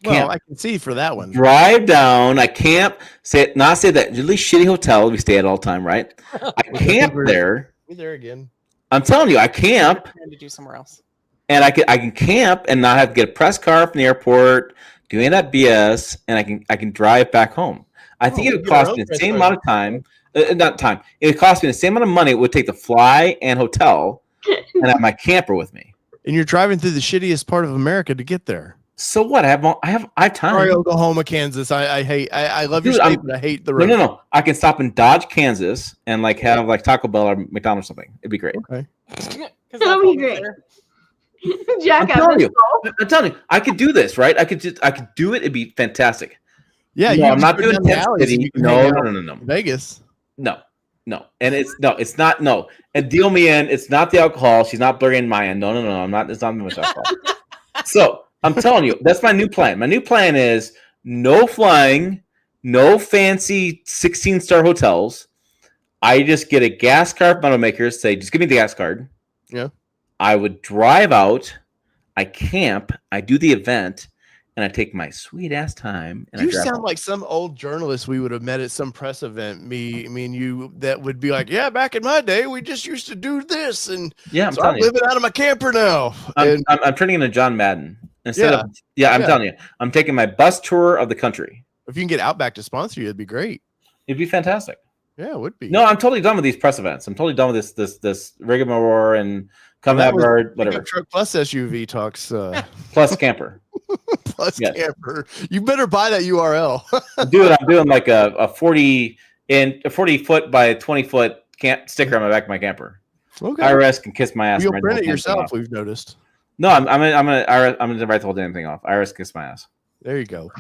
Well, I can see for that one. Drive down. I camp. Say that really shitty hotel we stay at all the time, right? I camp there. Be there again. I'm telling you, I camp. I'm trying to do somewhere else. And I can camp and not have to get a press car from the airport, doing that BS, and I can drive back home. I think it would cost me the same amount of time. Not time. It would cost me the same amount of money it would take to fly and hotel, and have my camper with me. And you're driving through the shittiest part of America to get there. So what? I have time. Sorry, Oklahoma, Kansas. I love your state, but I hate the road. No. I can stop in Dodge, Kansas, and have Taco Bell or McDonald's or something. It'd be great. Okay. That'll be great. Jack, I'm telling you, I could do this, right? I could do it. It'd be fantastic. Yeah, I'm not doing Tent City. No. Vegas. No. And it's not. And deal me in. It's not the alcohol. She's not blurring my end. No. I'm not. It's not much alcohol. So I'm telling you, that's my new plan. My new plan is no flying, no fancy 16-star hotels. I just get a gas card Automaker. Say, just give me the gas card. Yeah. I would drive out. I camp. I do the event. And I take my sweet ass time. And You sound like some old journalist we would have met at some press event. Me and you, that would be like, yeah, back in my day, we just used to do this, and yeah, I'm living out of my camper now. I'm turning into John Madden I'm telling you, I'm taking my bus tour of the country. If you can get Outback to sponsor you, it'd be great. It'd be fantastic. Yeah, it would be. No, I'm totally done with these press events. I'm totally done with this rigmarole and come have whatever. Truck plus SUV talks. Plus camper. Plus camper. You better buy that URL. Dude, I'm doing like a 40 foot by 20 foot sticker on my back of my camper. Okay. IRS can kiss my ass. You'll and write print the it whole damn thing yourself. off. We've noticed. No, I'm gonna write the whole damn thing off. IRS kiss my ass. There you go.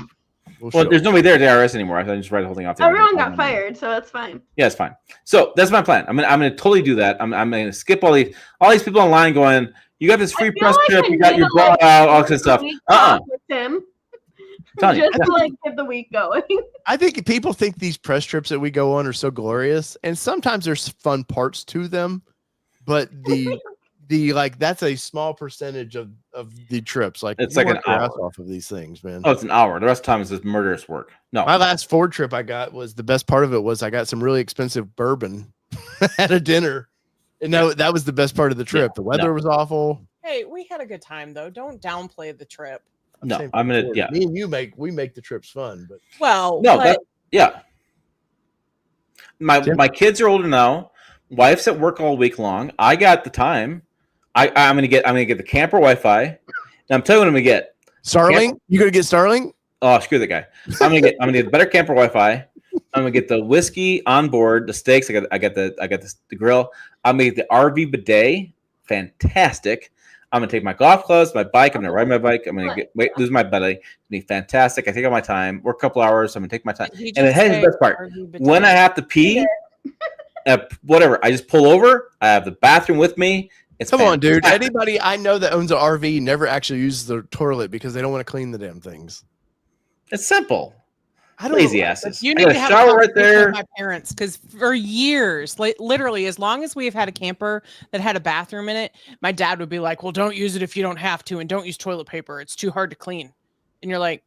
Well, there's nobody there at the IRS anymore. I thought I just write the whole thing off. Everyone got fired, so it's fine. Yeah, it's fine. So that's my plan. I'm gonna totally do that. I'm gonna skip all these people online going. You got this free press trip. You got your bra out, all this stuff. Tim. Telling you. Just to like get the week going. I think people think these press trips that we go on are so glorious, and sometimes there's fun parts to them, but the like that's a small percentage of the trips. Like it's like an hour off of these things, man. Oh, it's an hour. The rest of the time is just murderous work. No, my last Ford trip I got was the best part of it was I got some really expensive bourbon at a dinner, and that was the best part of the trip. The weather was awful. Hey, we had a good time though. Don't downplay the trip. No, I'm gonna. Yeah, me and you make the trips fun, but My kids are older now. Wife's at work all week long. I got the time. I'm gonna get the camper Wi-Fi. And I'm telling you what I'm gonna get. Starlink? You gonna get Starlink? Oh, screw that guy. I'm gonna get better camper Wi-Fi. I'm gonna get the whiskey on board, the steaks. I got the grill. I'm gonna get the RV bidet. Fantastic. I'm gonna take my golf clubs, my bike. I'm gonna ride my bike. I'm gonna lose my belly. It'll be fantastic. I take all my time. Work a couple hours. I'm gonna take my time. And here's the best part: when I have to pee, whatever, I just pull over. I have the bathroom with me. Come on, dude. Anybody I know that owns an RV never actually uses the toilet because they don't want to clean the damn things. It's simple. I don't Lazy asses. You need to have shower right there. With my parents, because for years, literally, as long as we have had a camper that had a bathroom in it, my dad would be like, "Well, don't use it if you don't have to, and don't use toilet paper. It's too hard to clean." And you're like,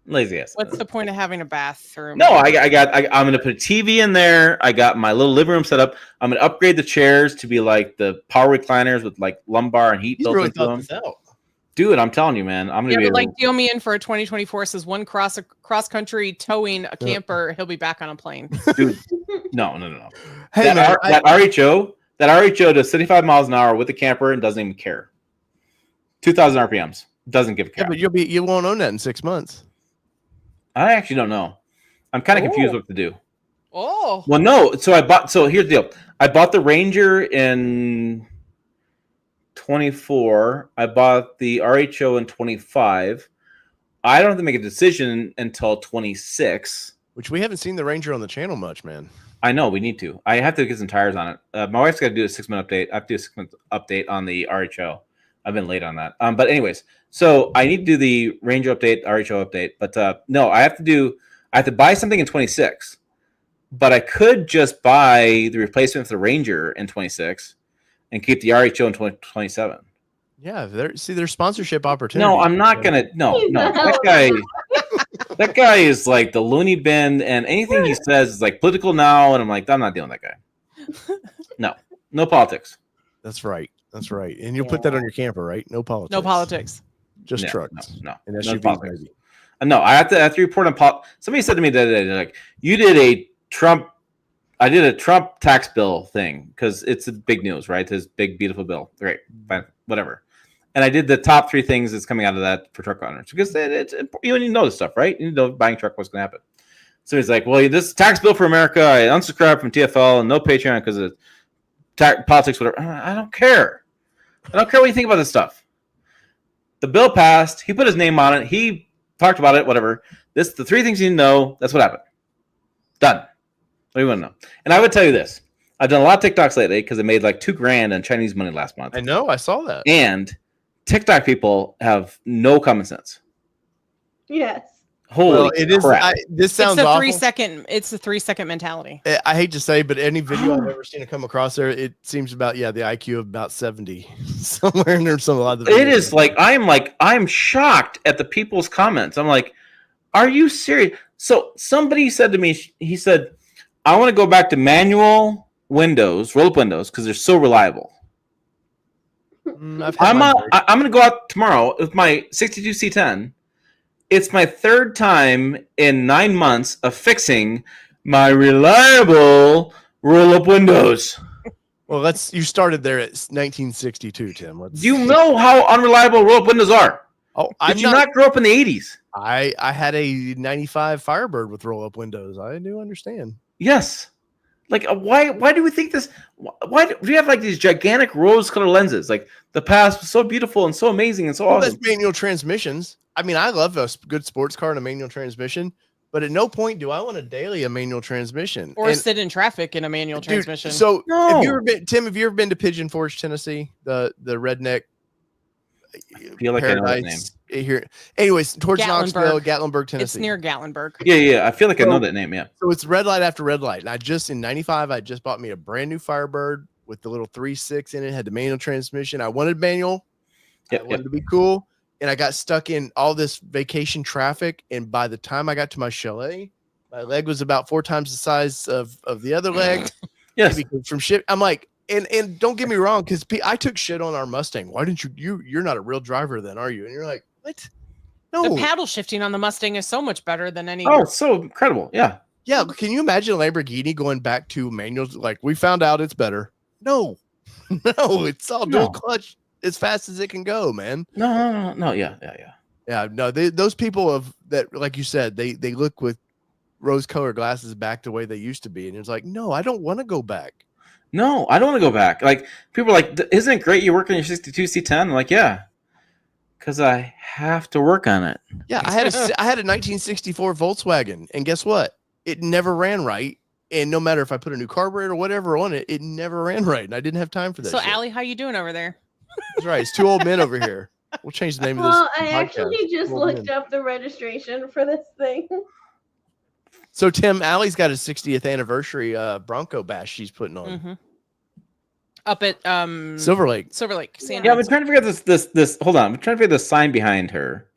"Lazy ass. What's the point of having a bathroom?" No, I'm gonna put a TV in there. I got my little living room set up. I'm gonna upgrade the chairs to be like the power recliners with like lumbar and heat built into them. Dude, I'm telling you, man. I'm gonna be deal me in for a 2024. Says one cross country towing a camper. He'll be back on a plane. Dude, no. Hey, that RHO does 75 miles an hour with the camper and doesn't even care. 2,000 RPMs. Doesn't give a care. Yeah, but you won't own that in 6 months. I actually don't know. I'm kind of confused what to do. Oh. Well, no. So here's the deal. I bought the Ranger in 24. I bought the RHO in 25. I don't have to make a decision until 26. Which we haven't seen the Ranger on the channel much, man. I know we need to. I have to get some tires on it. My wife's got to do a 6-month update. I have to do a 6-month update on the RHO. I've been late on that. But anyways, so I need to do the Ranger update, RHO update. But no, I have to buy something in 26. But I could just buy the replacement for the Ranger in 26 and keep the RHO in 2027. Yeah, there's sponsorship opportunity. No, I'm not gonna. No. That guy is like the loony bin, and anything he says is like political now. And I'm like, I'm not dealing with that guy. No politics. That's right. And you'll put that on your camper, right? No politics. No politics. Just trucks. No. And SUVs, maybe. No, I have to report on Somebody said to me the other day, like, you did a Trump. I did a Trump tax bill thing because it's a big news, right? His big, beautiful bill. Great, fine, whatever. And I did the top 3 things that's coming out of that for truck owners because you need to know this stuff, right? You know, buying a truck, what's going to happen. So he's like, well, this tax bill for America, I unsubscribe from TFL and no Patreon because of politics, whatever. I don't care. I don't care what you think about this stuff. The bill passed. He put his name on it. He talked about it, whatever. The 3 things you need to know, that's what happened. Done. What do you want to know? And I would tell you this. I've done a lot of TikToks lately because I made like $2,000 on Chinese money last month. I know. I saw that. And TikTok people have no common sense. Yes. Holy crap. This sounds awful. It's the 3-second mentality. I hate to say, but any video I've ever seen to come across there, it seems about, the IQ of about 70 somewhere in there. A lot of the videos. It is I'm shocked at the people's comments. I'm like, are you serious? So somebody said to me, he said, I want to go back to manual windows, roll-up windows, because they're so reliable. I'm going to go out tomorrow with my 62 C10. It's my 3rd time in 9 months of fixing my reliable roll-up windows. Well, you started there at 1962, Tim. Do you know how unreliable roll-up windows are? Oh, Did you not grow up in the 80s? I had a 95 Firebird with roll-up windows. I do understand. Yes. Like, why do we think this? Why do we have like these gigantic rose-colored lenses? Like the past was so beautiful and so amazing and so Well, awesome. that's manual transmissions. I mean, I love a good sports car and a manual transmission, but at no point do I want a daily manual transmission Or sit in traffic in a manual dude, transmission. So, No. have you ever been, Tim? Have you ever been to Pigeon Forge, Tennessee? The redneck I feel like paradise I know that name. here. Anyways, towards Knoxville, Gatlinburg. Gatlinburg, Tennessee. It's near Gatlinburg. Yeah. I feel like I know that name. Yeah. So it's red light after red light. And I just in '95, I just bought me a brand new Firebird with the little 3.6 in it. Had the manual transmission. I wanted manual. I wanted to be cool. And I got stuck in all this vacation traffic. And by the time I got to my chalet, my leg was about 4 times the size of the other leg. Yes. From shit. I'm like, and don't get me wrong, because I took shit on our Mustang. Why didn't you're not a real driver then, are you? And you're like, what? No. The paddle shifting on the Mustang is so much better than any. Oh, it's so incredible. Yeah. Yeah. Can you imagine a Lamborghini going back to manuals? Like, we found out it's better. No, no, it's all dual clutch as fast as it can go, man. No. Yeah. No, those people that, like you said, they look with rose-colored glasses back the way they used to be, and it's like, no, I don't want to go back. No, I don't want to go back. Like, people are like, isn't it great you work on your 62 C10? I'm like, yeah, because I have to work on it. Yeah, I had a 1964 Volkswagen, and guess what? It never ran right. And no matter if I put a new carburetor or whatever on it, it never ran right, and I didn't have time for that. So, shit. Allie, how you doing over there? That's right. It's 2 old men over here. We'll change the name of this. Well, I podcast. actually just looked up the registration for this thing. So, Tim, Allie's got a 60th anniversary Bronco bash she's putting on. Mm-hmm. Up at Silver Lake. Yeah, I've been trying to figure out this. Hold on, I'm trying to figure the sign behind her.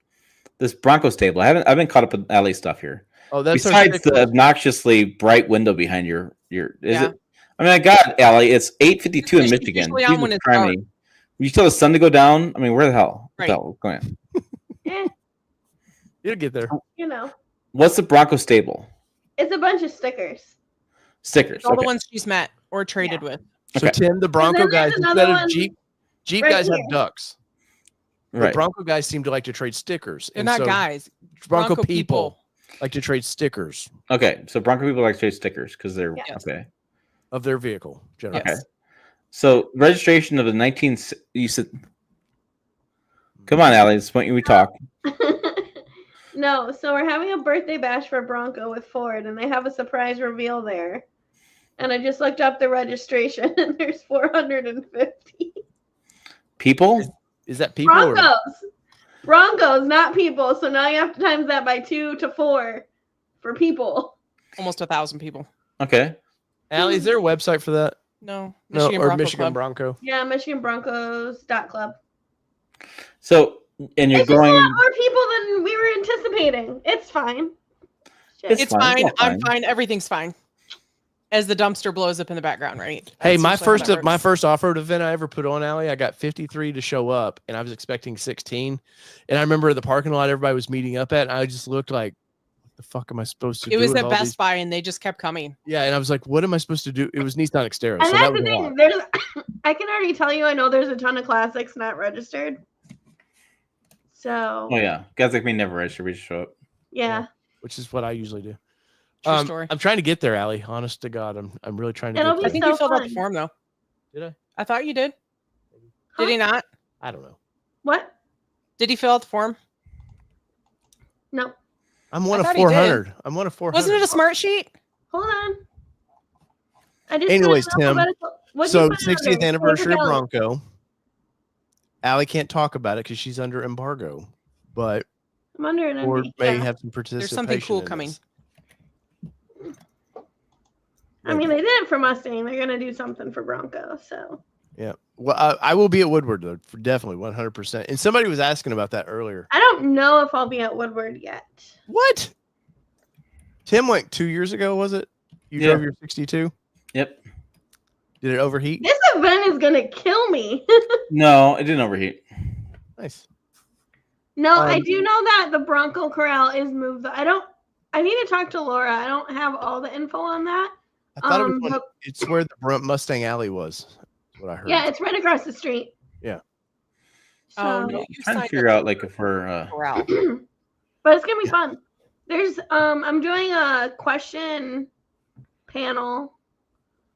This Bronco stable. I've been caught up with Allie's stuff here. Oh, that's besides the obnoxiously bright window behind your. Is it? I mean, I got Allie. It's 8:52 in Michigan. You tell the sun to go down. I mean, where the hell? Right. What's going on? You'll get there. You know. What's the Bronco stable? It's a bunch of stickers. Stickers. All the ones she's met or traded with. So, Tim, the Bronco guys, instead of Jeep guys have ducks. Right. The Bronco guys seem to like to trade stickers. They're not guys. Bronco people like to trade stickers. Okay, so Bronco people like to trade stickers because they're okay of their vehicle. Generally. Okay. So registration of the 19. You said, "Come on, Allie, this point we talk." No, so we're having a birthday bash for Bronco with Ford, and they have a surprise reveal there. And I just looked up the registration, and there's 450 people. Is that people? Broncos, not people. So now you have to times that by 2 to 4 for people. Almost 1,000 people. Okay. Allie, is there a website for that? No. Michigan Bronco. Yeah, MichiganBroncos.club. So, and you're it's going. Just a lot more people than we were anticipating. It's fine. It's fine. I'm fine. Everything's fine. As the dumpster blows up in the background, right? Hey, my first off-road event I ever put on, Allie, I got 53 to show up, and I was expecting 16. And I remember the parking lot everybody was meeting up at, and I just looked like, what the fuck am I supposed to do? It was at Best Buy, and they just kept coming. Yeah, and I was like, what am I supposed to do? It was Nissan Xterra. And so that's the thing. I can already tell you, I know there's a ton of classics not registered. So. Oh yeah, guys like me never register. We just show up. Yeah. Which is what I usually do. True story. I'm trying to get there, Allie. Honest to God, I'm really trying to. I think you filled out the form though. Did I? I thought you did. Huh? Did he not? I don't know. What? Did he fill out the form? No. I'm one of 400. I'm one of 400. Wasn't it a smart sheet? Hold on. Anyways, Tim. So 60th anniversary of Bronco. Allie can't talk about it because she's under embargo, but I'm under an or may have some participation. There's something cool coming. I mean, they did it for Mustang. They're gonna do something for Bronco. So. Yeah. Well, I will be at Woodward though, for definitely 100%. And somebody was asking about that earlier. I don't know if I'll be at Woodward yet. What? Tim went 2 years ago, was it? You drove your 62? Yep. Did it overheat? This event is gonna kill me. No, it didn't overheat. Nice. No, I do know that the Bronco Corral is moved. I need to talk to Laura. I don't have all the info on that. I thought it's where the Mustang Alley was. That's what I heard. Yeah, it's right across the street. Yeah. So, I'm trying to figure out like if we're but it's gonna be fun. There's I'm doing a question panel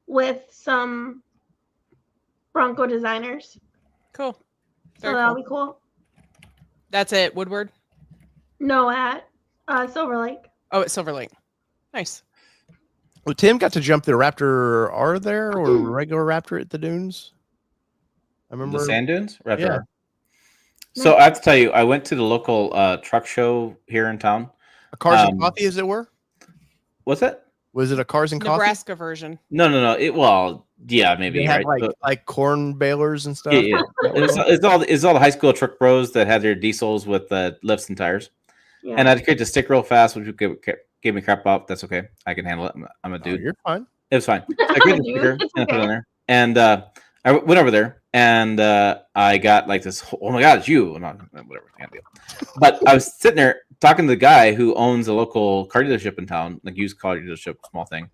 with some Bronco designers. Cool. So Very that'll cool. be cool. That's it. Woodward. No, at Silver Lake. Oh, it's Silver Lake. Nice. Well, Tim got to jump the Raptor R there, or regular Raptor at the dunes. I remember The sand dunes. Raptor. Yeah. So I have to tell you, I went to the local truck show here in town. a Cars and Coffee, as it were. What's that? Was it a Cars and Coffee? Nebraska version. No. Yeah, maybe. They had right? like corn balers and stuff. Yeah. It's all the high school truck bros that had their diesels with lifts and tires. Yeah. And I had to create the stick real fast, which gave me crap about. That's okay. I can handle it. I'm a dude. You're fine. It was fine. So I created the sticker It's and I put it okay. on there. And I went over there and I got like this. Oh my God, it's you! Not whatever. Can't deal. But I was sitting there talking to the guy who owns a local car dealership in town, like used car dealership, small thing.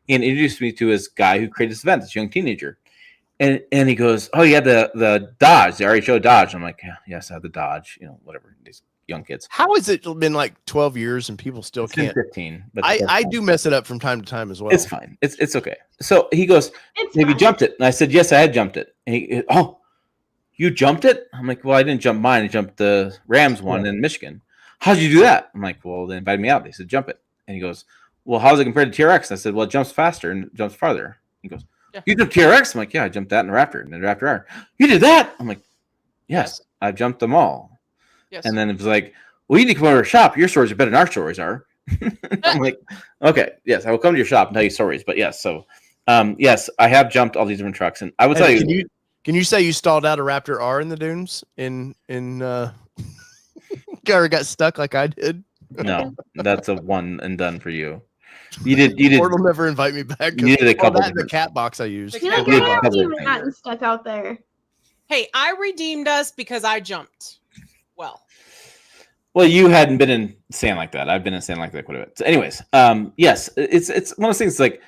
And introduced me to his guy who created this event, this young teenager. And he goes, "Oh, you had the Dodge, the RHO Dodge." I'm like, "Yes, I had the Dodge." Whatever. These young kids. How has it been like 12 years and people still It's been can't? 15. But I do mess it up from time to time as well. It's fine. It's okay. So he goes, It's "Have you fine. jumped it?" And I said, "Yes, I had jumped it." And he, "Oh, you jumped it?" I'm like, "Well, I didn't jump mine. I jumped the Rams one in Michigan." "How'd you do that?" I'm like, "Well, they invited me out. They said jump it." And he goes, "Well, how's it compared to TRX?" And I said, "Well, it jumps faster and jumps farther." He goes, Yeah. "You jumped TRX?" I'm like, "Yeah, I jumped that in the Raptor and the Raptor R." "You did that?" I'm like, "Yes, I've jumped them all." Yes. And then it was like, "Well, you need to come over to our shop. Your stories are better than our stories are." I'm like, "Okay, yes, I will come to your shop and tell you stories." But yes, so yes, I have jumped all these different trucks, and I will tell you. Can you say you stalled out a Raptor R in the dunes or got stuck like I did? No, that's a one and done for you. You did. Ford will never invite me back. You did a couple the different- cat box I used. The You cat know, did I a haven't couple even of gotten stuck out there. Hey, I redeemed us because I jumped. Well, you hadn't been in sand like that. I've been in sand like that quite a bit. So anyways, yes, it's one of those things like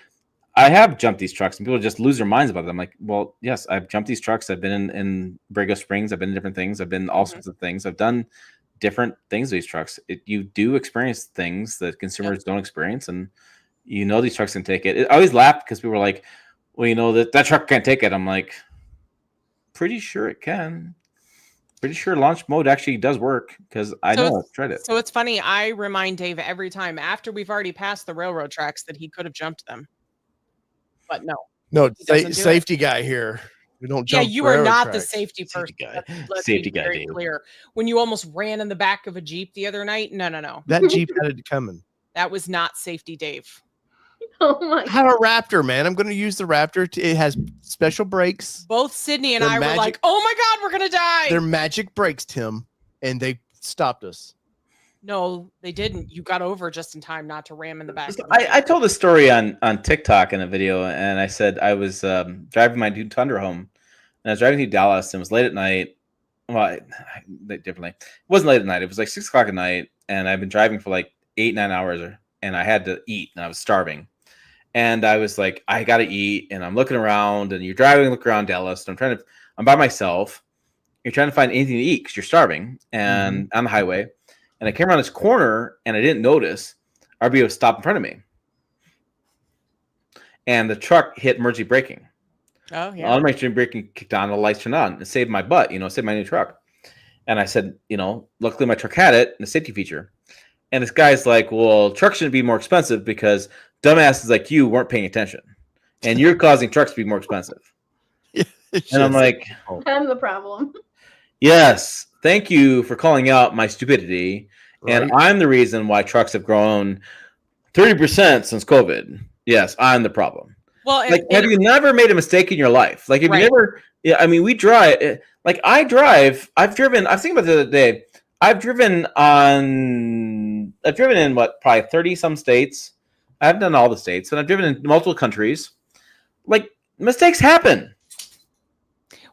I have jumped these trucks and people just lose their minds about it. I'm like, well, yes, I've jumped these trucks. I've been in Brago Springs. I've been in different things. I've been all sorts of things. I've done different things with these trucks. You do experience things that consumers don't experience, and these trucks can take it. I always laugh because people were like, well, that truck can't take it. I'm like, pretty sure it can. Pretty sure launch mode actually does work because I know I've tried it. So it's funny. I remind Dave every time after we've already passed the railroad tracks that he could have jumped them. But no. No, He doesn't do safety guy here. We don't jump. Yeah, you are not the tracks. safety person. guy. Let's Safety be guy, very Dave. clear. When you almost ran in the back of a Jeep the other night, no. That Jeep had it coming. That was not safety, Dave. Oh my! I have a Raptor, man. I'm going to use the Raptor. It has special brakes. Both Sydney and They're I were magic. like, "Oh my God, we're gonna die!" They're magic brakes, Tim, and they stopped us. No, they didn't. You got over just in time not to ram in the back. I told a story on TikTok in a video, and I said I was driving my dude Tundra home, and I was driving through Dallas, and it was late at night. Well, differently. It wasn't late at night. It was like 6 o'clock at night, and I've been driving for like 8-9 hours, and I had to eat, and I was starving. And I was like, I gotta eat, and I'm looking around, and you're driving, look around Dallas, and I'm by myself. You're trying to find anything to eat because you're starving, and on the highway. And I came around this corner, and I didn't notice RBO stopped in front of me, and the truck hit emergency braking. Oh yeah. Emergency braking kicked on, the lights turned on. It saved my butt, saved my new truck. And I said, luckily my truck had it, and the safety feature. And this guy's like, well, trucks shouldn't be more expensive because dumbasses like you weren't paying attention, and you're causing trucks to be more expensive. And I'm like, I'm the problem. yes, thank you for calling out my stupidity. Right. And I'm the reason why trucks have grown 30% since COVID. Yes, I'm the problem. Well, Have you never made a mistake in your life? Like, have you never? Yeah, I mean, we drive. Like, I drive. I've driven. I was thinking about the other day. I've driven in probably 30 some states. I haven't done all the states, and I've driven in multiple countries. Like, mistakes happen.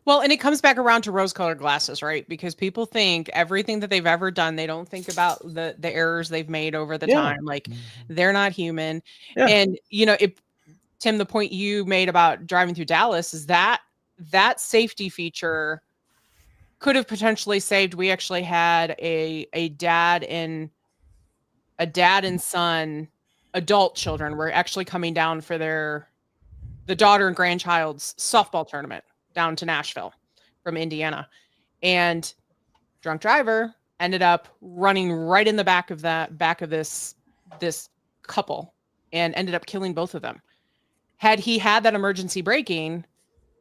Well, and it comes back around to rose-colored glasses, right? Because people think everything that they've ever done, they don't think about the errors they've made over the time. Like, they're not human. Yeah. And Tim, the point you made about driving through Dallas is that safety feature could have potentially saved. We actually had a dad and son, adult children were actually coming down for their the daughter and grandchild's softball tournament down to Nashville from Indiana. And drunk driver ended up running right in the back of this couple and ended up killing both of them. Had he had that emergency braking,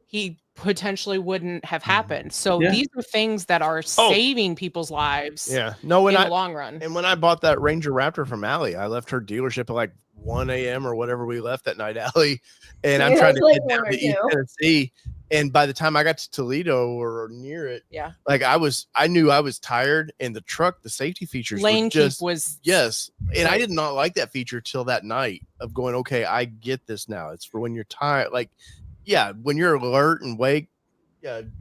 he potentially wouldn't have happened. So these are things that are saving people's lives. Yeah. No, in the long run. And when I bought that Ranger Raptor from Allie, I left her dealership at like 1 a.m. or whatever we left that night, Allie. And I'm trying to get down to East Tennessee. And by the time I got to Toledo or near it, like I knew I was tired, and the truck, the safety features lane was was and I did not like that feature till that night of going, okay, I get this now. It's for when you're tired, like when you're alert and wake,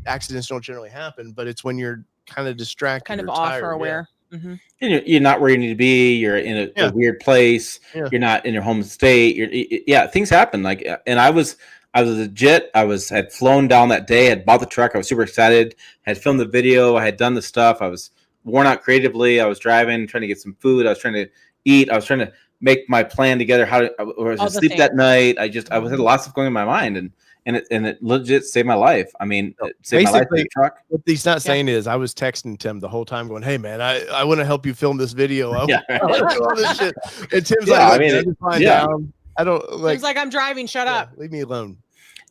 accidents don't generally happen, but it's when you're kind of distracted, kind of off or aware. And you're not where you need to be. You're in a weird place. You're not in your home state. Things happen. Like, and I was legit. Had flown down that day. Had bought the truck. I was super excited. Had filmed the video. I had done the stuff. I was worn out creatively. I was driving, trying to get some food. I was trying to eat. I was trying to make my plan together. How to sleep that night. I had lots of stuff going in my mind, and it legit saved my life. I mean, it saved my life in the truck. What he's not saying is, I was texting Tim the whole time, going, "Hey man, I want to help you film this video. I want to do all this shit." And Tim's like, "I mean, down. I don't like." He's like, "I'm driving. Shut up. Leave me alone."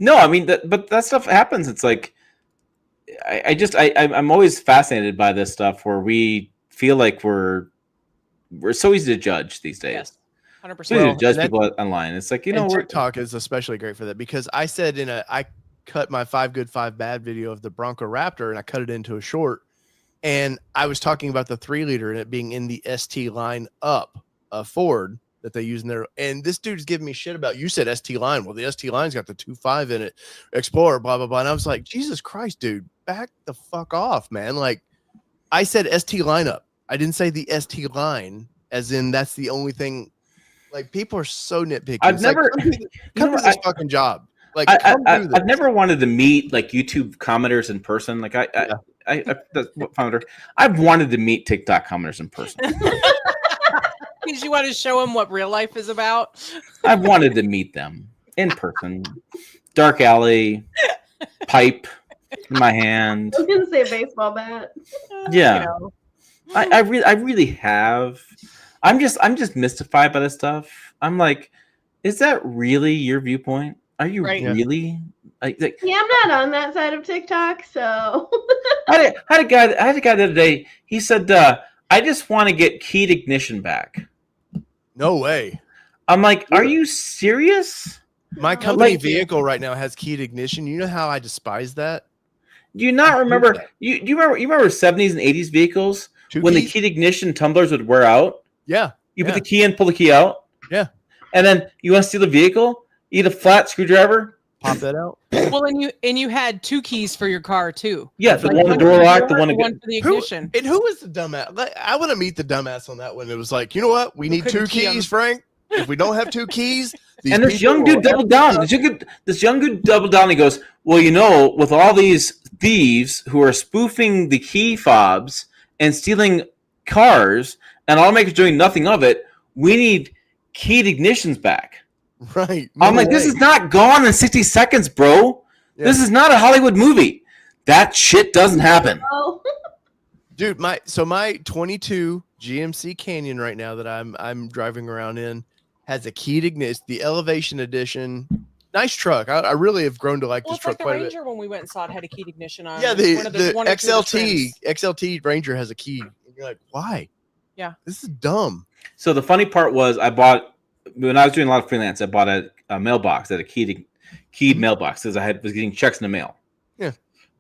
No, I mean, but that stuff happens. It's like, I'm always fascinated by this stuff where we feel like we're so easy to judge these days. Yes. 100%. So easy to judge people online. It's like, TikTok is especially great for that, because I said I cut my 5 good 5 bad video of the Bronco Raptor, and I cut it into a short, and I was talking about the 3-liter and it being in the ST line up Ford that they use in there. And this dude's giving me shit about, you said ST line. Well, the ST line's got the 2.5 in it, Explorer, blah, blah, blah. And I was like, Jesus Christ, dude, back the fuck off, man. Like, I said ST lineup. I didn't say the ST line, as in that's the only thing. Like, people are so nitpicky. I've never come to this fucking job. Like, I've never wanted to meet like YouTube commenters in person. Like I've wanted to meet TikTok commenters in person. Because you want to show them what real life is about. I've wanted to meet them in person. Dark alley, pipe in my hand. I was gonna say a baseball bat. Yeah, I really have. I'm just mystified by this stuff. I'm like, is that really your viewpoint? Are you really like? Yeah, I'm not on that side of TikTok, so. I had a guy the other day. He said, "I just want to get keyed ignition back." No way. I'm like, are you serious? My company vehicle right now has keyed ignition. You know how I despise that? Do you not remember? You remember 70s and 80s vehicles when the keyed ignition tumblers would wear out? Yeah. You put the key in, pull the key out. Yeah. And then you want to steal the vehicle? You need a flat screwdriver. Pop that out. Well, and you had 2 keys for your car too. Yeah, the one the door lock, the one for the ignition. Who was the dumbass? I want to meet the dumbass on that one. It was like, you know what? We need 2 keys, Frank. If we don't have 2 keys, and this young dude doubled down. This young dude doubled down. He goes, well, with all these thieves who are spoofing the key fobs and stealing cars, and automakers doing nothing of it, we need keyed ignitions back. Right. I'm like, this is not gone in 60 seconds, bro. Yeah. This is not a Hollywood movie. That shit doesn't happen. Oh. Dude, my 22 GMC Canyon right now that I'm driving around in has a keyed ignition, the Elevation Edition. Nice truck. I really have grown to like this truck quite a bit. The Ranger when we went and saw it had a keyed ignition on. Yeah, the XLT Ranger has a key. And you're like, why? Yeah. This is dumb. So the funny part was when I was doing a lot of freelance, I bought a mailbox, a keyed mailbox, because I was getting checks in the mail. Yeah.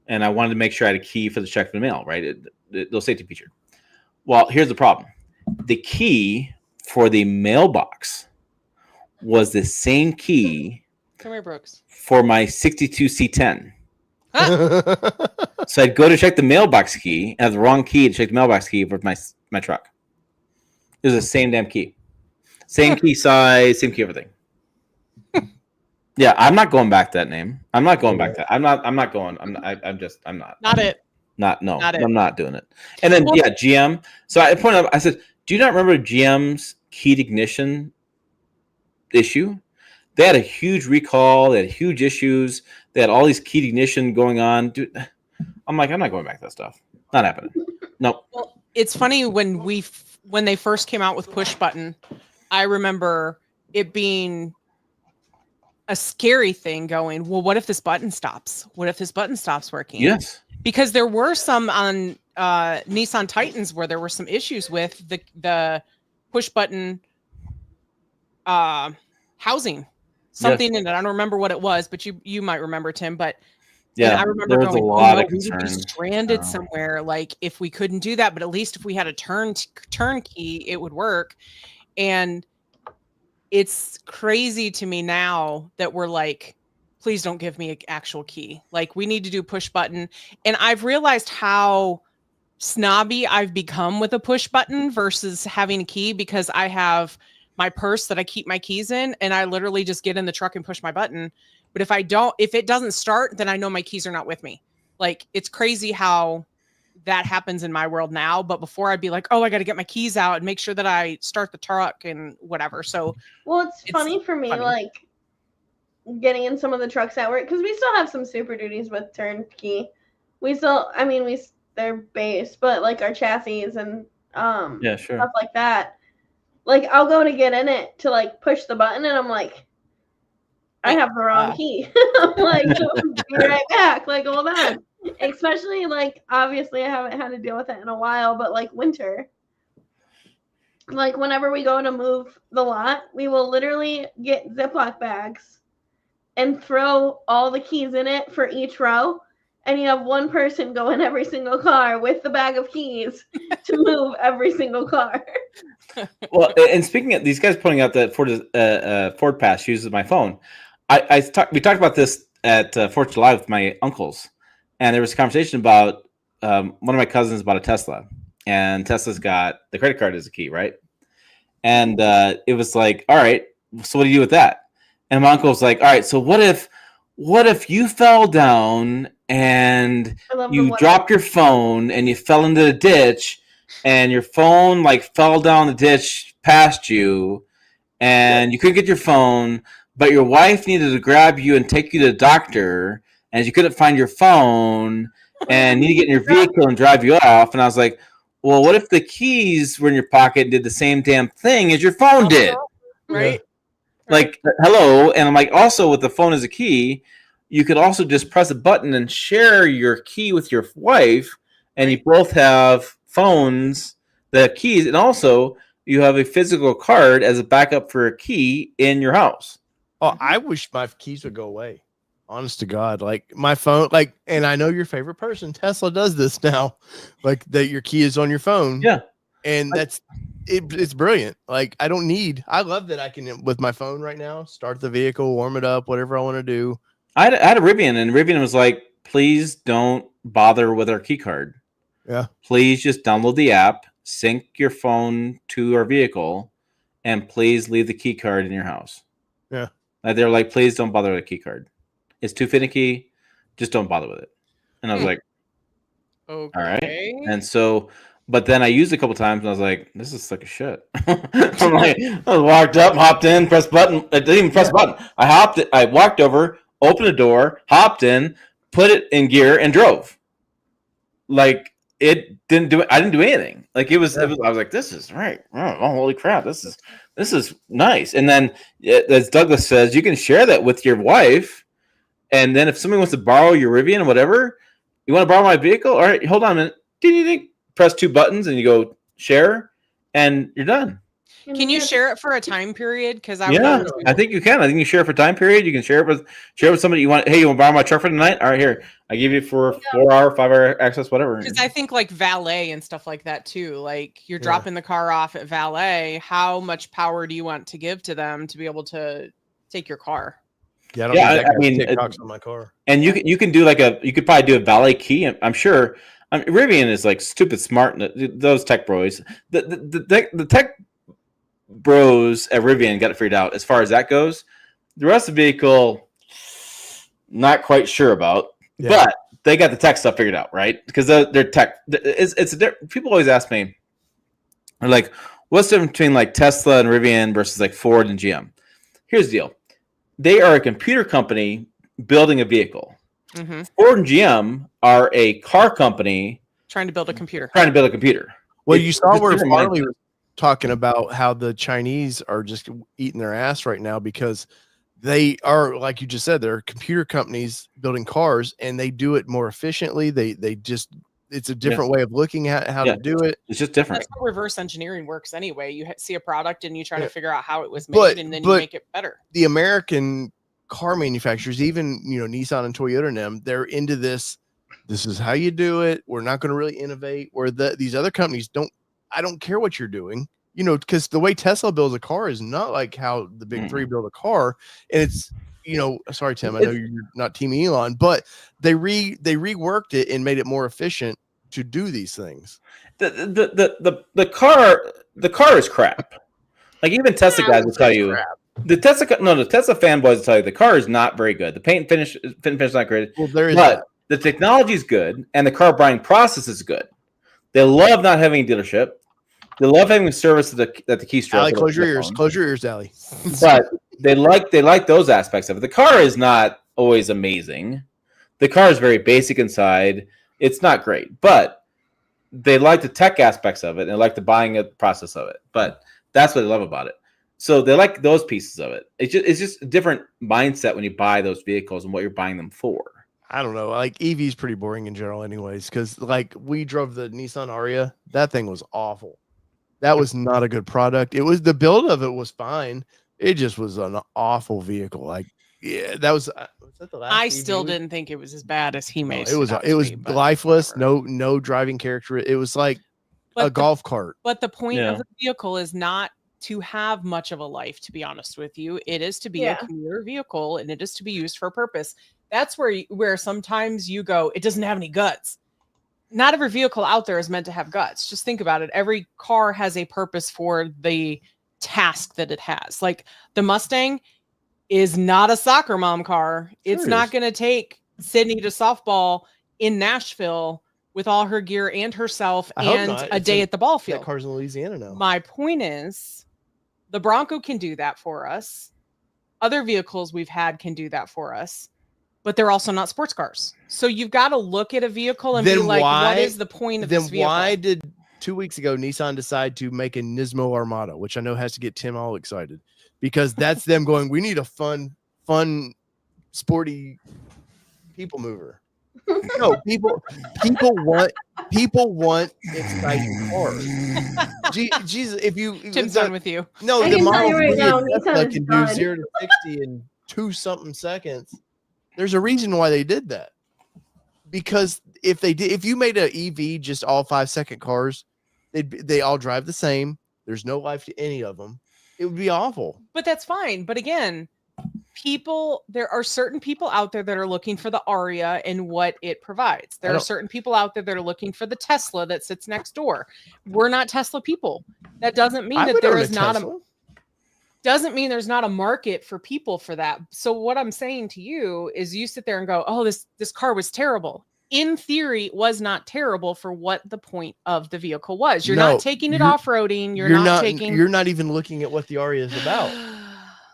And I wanted to make sure I had a key for the check in the mail, right? The safety feature. Well, here's the problem. The key for the mailbox was the same key Come here, Brooks. for my 62 C10. Huh? So I'd go to check the mailbox key and have the wrong key to check the mailbox key for my truck. It was the same damn key. Same key size, same key everything. Yeah, I'm not going back to that name. I'm not going back to that. I'm not going. I'm not. Not it. I'm not doing it. And then GM. So I pointed out, I said, do you not remember GM's keyed ignition issue? They had a huge recall. They had huge issues. They had all these keyed ignition going on. Dude, I'm like, I'm not going back to that stuff. Not happening. Nope. Well, it's funny when they first came out with push button, I remember it being a scary thing going, well, what if this button stops? What if this button stops working? Yes. Because there were some on Nissan Titans where there were some issues with the push button housing. Something in it. I don't remember what it was, but you might remember, Tim. But yeah, I remember there was going, a lot of we would be stranded somewhere. Like if we couldn't do that, but at least if we had a turn key, it would work. And it's crazy to me now that we're like, please don't give me an actual key. Like we need to do push button. And I've realized how snobby I've become with a push button versus having a key, because I have my purse that I keep my keys in, and I literally just get in the truck and push my button. But if it doesn't start, then I know my keys are not with me. Like it's crazy how that happens in my world now. But before I'd be like, oh, I got to get my keys out and make sure that I start the truck and whatever. So, well, it's funny for me, like getting in some of the trucks at work, because we still have some Super Duties with turnkey. We still, I mean, they're base, but like our chassis and yeah, sure, stuff like that. Like I'll go to get in it to like push the button, and I'm like, I have the wrong key. I'm like, be right back. Like, hold on. Especially like, obviously, I haven't had to deal with it in a while, but like winter. Like whenever we go to move the lot, we will literally get Ziploc bags and throw all the keys in it for each row. And you have one person go in every single car with the bag of keys to move every single car. Well, and speaking of these guys pointing out that Ford Pass uses my phone, we talked about this at 4th of July with my uncles, and there was a conversation about one of my cousins bought a Tesla, and Tesla's got the credit card as a key, right? And it was like, all right, so what do you do with that? And my uncle was like, all right, so what if you fell down and you dropped your phone and you fell into the ditch and your phone like fell down the ditch past you and you couldn't get your phone, but your wife needed to grab you and take you to the doctor and you couldn't find your phone and need to get in your vehicle and drive you off. And I was like, well, what if the keys were in your pocket and did the same damn thing as your phone did? Right. Like, hello. And I'm like, also with the phone as a key, you could also just press a button and share your key with your wife, and you both have phones that have keys, and also you have a physical card as a backup for a key in your house. Oh, I wish my keys would go away. Honest to God, like my phone, like, and I know your favorite person, Tesla, does this now, like that your key is on your phone. Yeah. And it's brilliant. Like I love that I can, with my phone right now, start the vehicle, warm it up, whatever I want to do. I had a Rivian, and Rivian was like, please don't bother with our key card. Yeah. Please just download the app, sync your phone to our vehicle, and please leave the key card in your house. Yeah. Like, they're like, please don't bother with a key card. It's too finicky. Just don't bother with it. And I was like, okay. All right. And so, but then I used it a couple times, and I was like, this is like a shit. I'm like, I walked up, hopped in, pressed button. I didn't even press button. I walked over, opened the door, hopped in, put it in gear, and drove. Like, it didn't do it. I didn't do anything. Like it was I was like, this is right. Oh, holy crap. This is nice. And then as Douglas says, you can share that with your wife. And then if somebody wants to borrow your Rivian or whatever, you want to borrow my vehicle? All right, hold on a minute. Press 2 buttons and you go share and you're done. Can you share it for a time period? Because I think you can. I think you share it for time period. You can share it with somebody you want. Hey, you want to borrow my truck for tonight? All right, here. I give you for 4-hour, 5-hour access, whatever. Because I think like valet and stuff like that too. Like you're dropping the car off at valet. How much power do you want to give to them to be able to take your car? Yeah, I mean, TikToks on my car. And you can do you could probably do a valet key. I'm sure. Rivian is like stupid smart. Those tech bros, the tech bros at Rivian got it figured out as far as that goes. The rest of the vehicle, not quite sure about, but they got the tech stuff figured out, right? Because they're tech. People always ask me, they're like, what's the difference between like Tesla and Rivian versus like Ford and GM? Here's the deal. they are a computer company building a vehicle. Mm-hmm. Ford and GM are a car company trying to build a computer. Well, you saw where different Farley mindset. was talking about how the Chinese are just eating their ass right now because they are, like you just said, they're computer companies building cars and they do it more efficiently. They just, it's a different way of looking at how to do it. It's just different. That's how reverse engineering works anyway. You see a product and you try to figure out how it was made, But- and then but- you make it better. The American car manufacturers, even, you know, Nissan and Toyota and them, they're into this. This is how you do it. We're not going to really innovate. Where these other companies I don't care what you're doing, you know, because the way Tesla builds a car is not like how the big three build a car. And it's, you know, sorry, Tim, I know you're not Team Elon, but they reworked it and made it more efficient to do these things. The car is crap. Like even Tesla guys will tell you. The Tesla fanboys will tell you the car is not very good. The paint finish is not great. Well, there is but that. the technology is good and the car buying process is good. They love not having a dealership. They love having a service at the keystroke. Allie, close your ears, Allie. But they like those aspects of it. The car is not always amazing. The car is very basic inside. It's not great, but they like the tech aspects of it and they like the buying process of it. But that's what they love about it. So they like those pieces of it. It's just a different mindset when you buy those vehicles and what you're buying them for. I don't know. Like EV is pretty boring in general, anyways. Because like we drove the Nissan Ariya, that thing was awful. That was not a good product. It was, the build of it was fine. It just was an awful vehicle. Like, yeah, that was that the last? I EV still didn't think it was as bad as he made it was lifeless. No driving character. It was like a golf cart. But the point of the vehicle is not to have much of a life, to be honest with you. It is to be a commuter vehicle and it is to be used for a purpose. That's where sometimes you go, it doesn't have any guts. Not every vehicle out there is meant to have guts. Just think about it. Every car has a purpose for the task that it has. Like the Mustang is not a soccer mom car. It's not going to take Sydney to softball in Nashville with all her gear and herself and a day at the ball field. That car's in Louisiana now. My point is, the Bronco can do that for us. Other vehicles we've had can do that for us, but they're also not sports cars. So you've got to look at a vehicle and be like, what is the point of this vehicle? Then why did 2 weeks ago Nissan decide to make a Nismo Armada, which I know has to get Tim all excited, because that's them going, we need a fun, sporty people mover. No, people want exciting cars. Jesus, if you Tim's done with you. No, I the can tell Model you right 3 now, Tesla Nissan can is do done. 0 to 60 in 2-something seconds. There's a reason why they did that. Because if you made an EV just all 5-second cars, they all drive the same. There's no life to any of them. It would be awful. But that's fine. But again, there are certain people out there that are looking for the Ariya and what it provides. There are certain people out there that are looking for the Tesla that sits next door. We're not Tesla people. That doesn't mean that there is not doesn't mean there's not a market for people for that. So what I'm saying to you is you sit there and go, oh, this car was terrible. In theory, it was not terrible for what the point of the vehicle was. You're not taking it off-roading. You're not even looking at what the Ariya is about.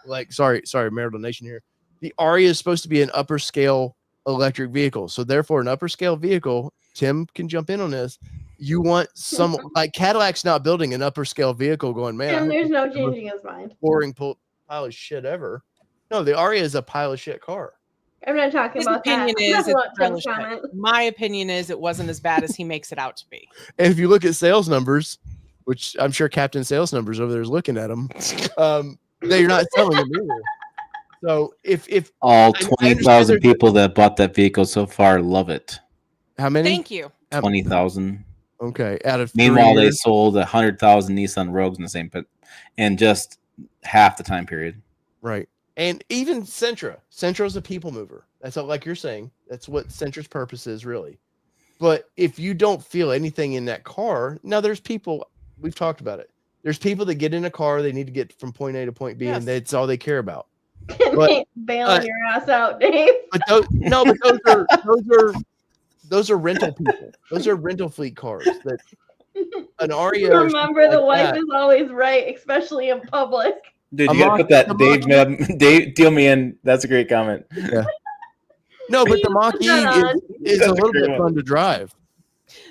Like, sorry, marital nation here. The Ariya is supposed to be an upper scale electric vehicle. So therefore, an upper scale vehicle, Tim can jump in on this. You want some, like Cadillac's not building an upper scale vehicle going, man. And there's no changing his mind. Boring pile of shit ever. No, the Ariya is a pile of shit car. I'm not talking about that. My opinion is it wasn't as bad as he makes it out to be. And if you look at sales numbers, which I'm sure Captain Sales Numbers over there is looking at them, they're not selling them either. So if all 20,000 people that bought that vehicle so far love it. How many? Thank you. 20,000. Okay, out of meanwhile they sold 100,000 Nissan Rogues in the same pit in just half the time period. Right. And even Sentra's a people mover. That's all, like you're saying. That's what Sentra's purpose is, really. But if you don't feel anything in that car, now there's people, we've talked about it. There's people that get in a car, they need to get from point A to point B, and that's all they care about. But, bailing your ass out, Dave. But those are rental people. Those are rental fleet cars. That an Ariya. Remember, the wife is always right, especially in public. Dude, you gotta put that Dave deal me in. That's a great comment. Yeah. No, but the Mach-E is a little bit fun to drive.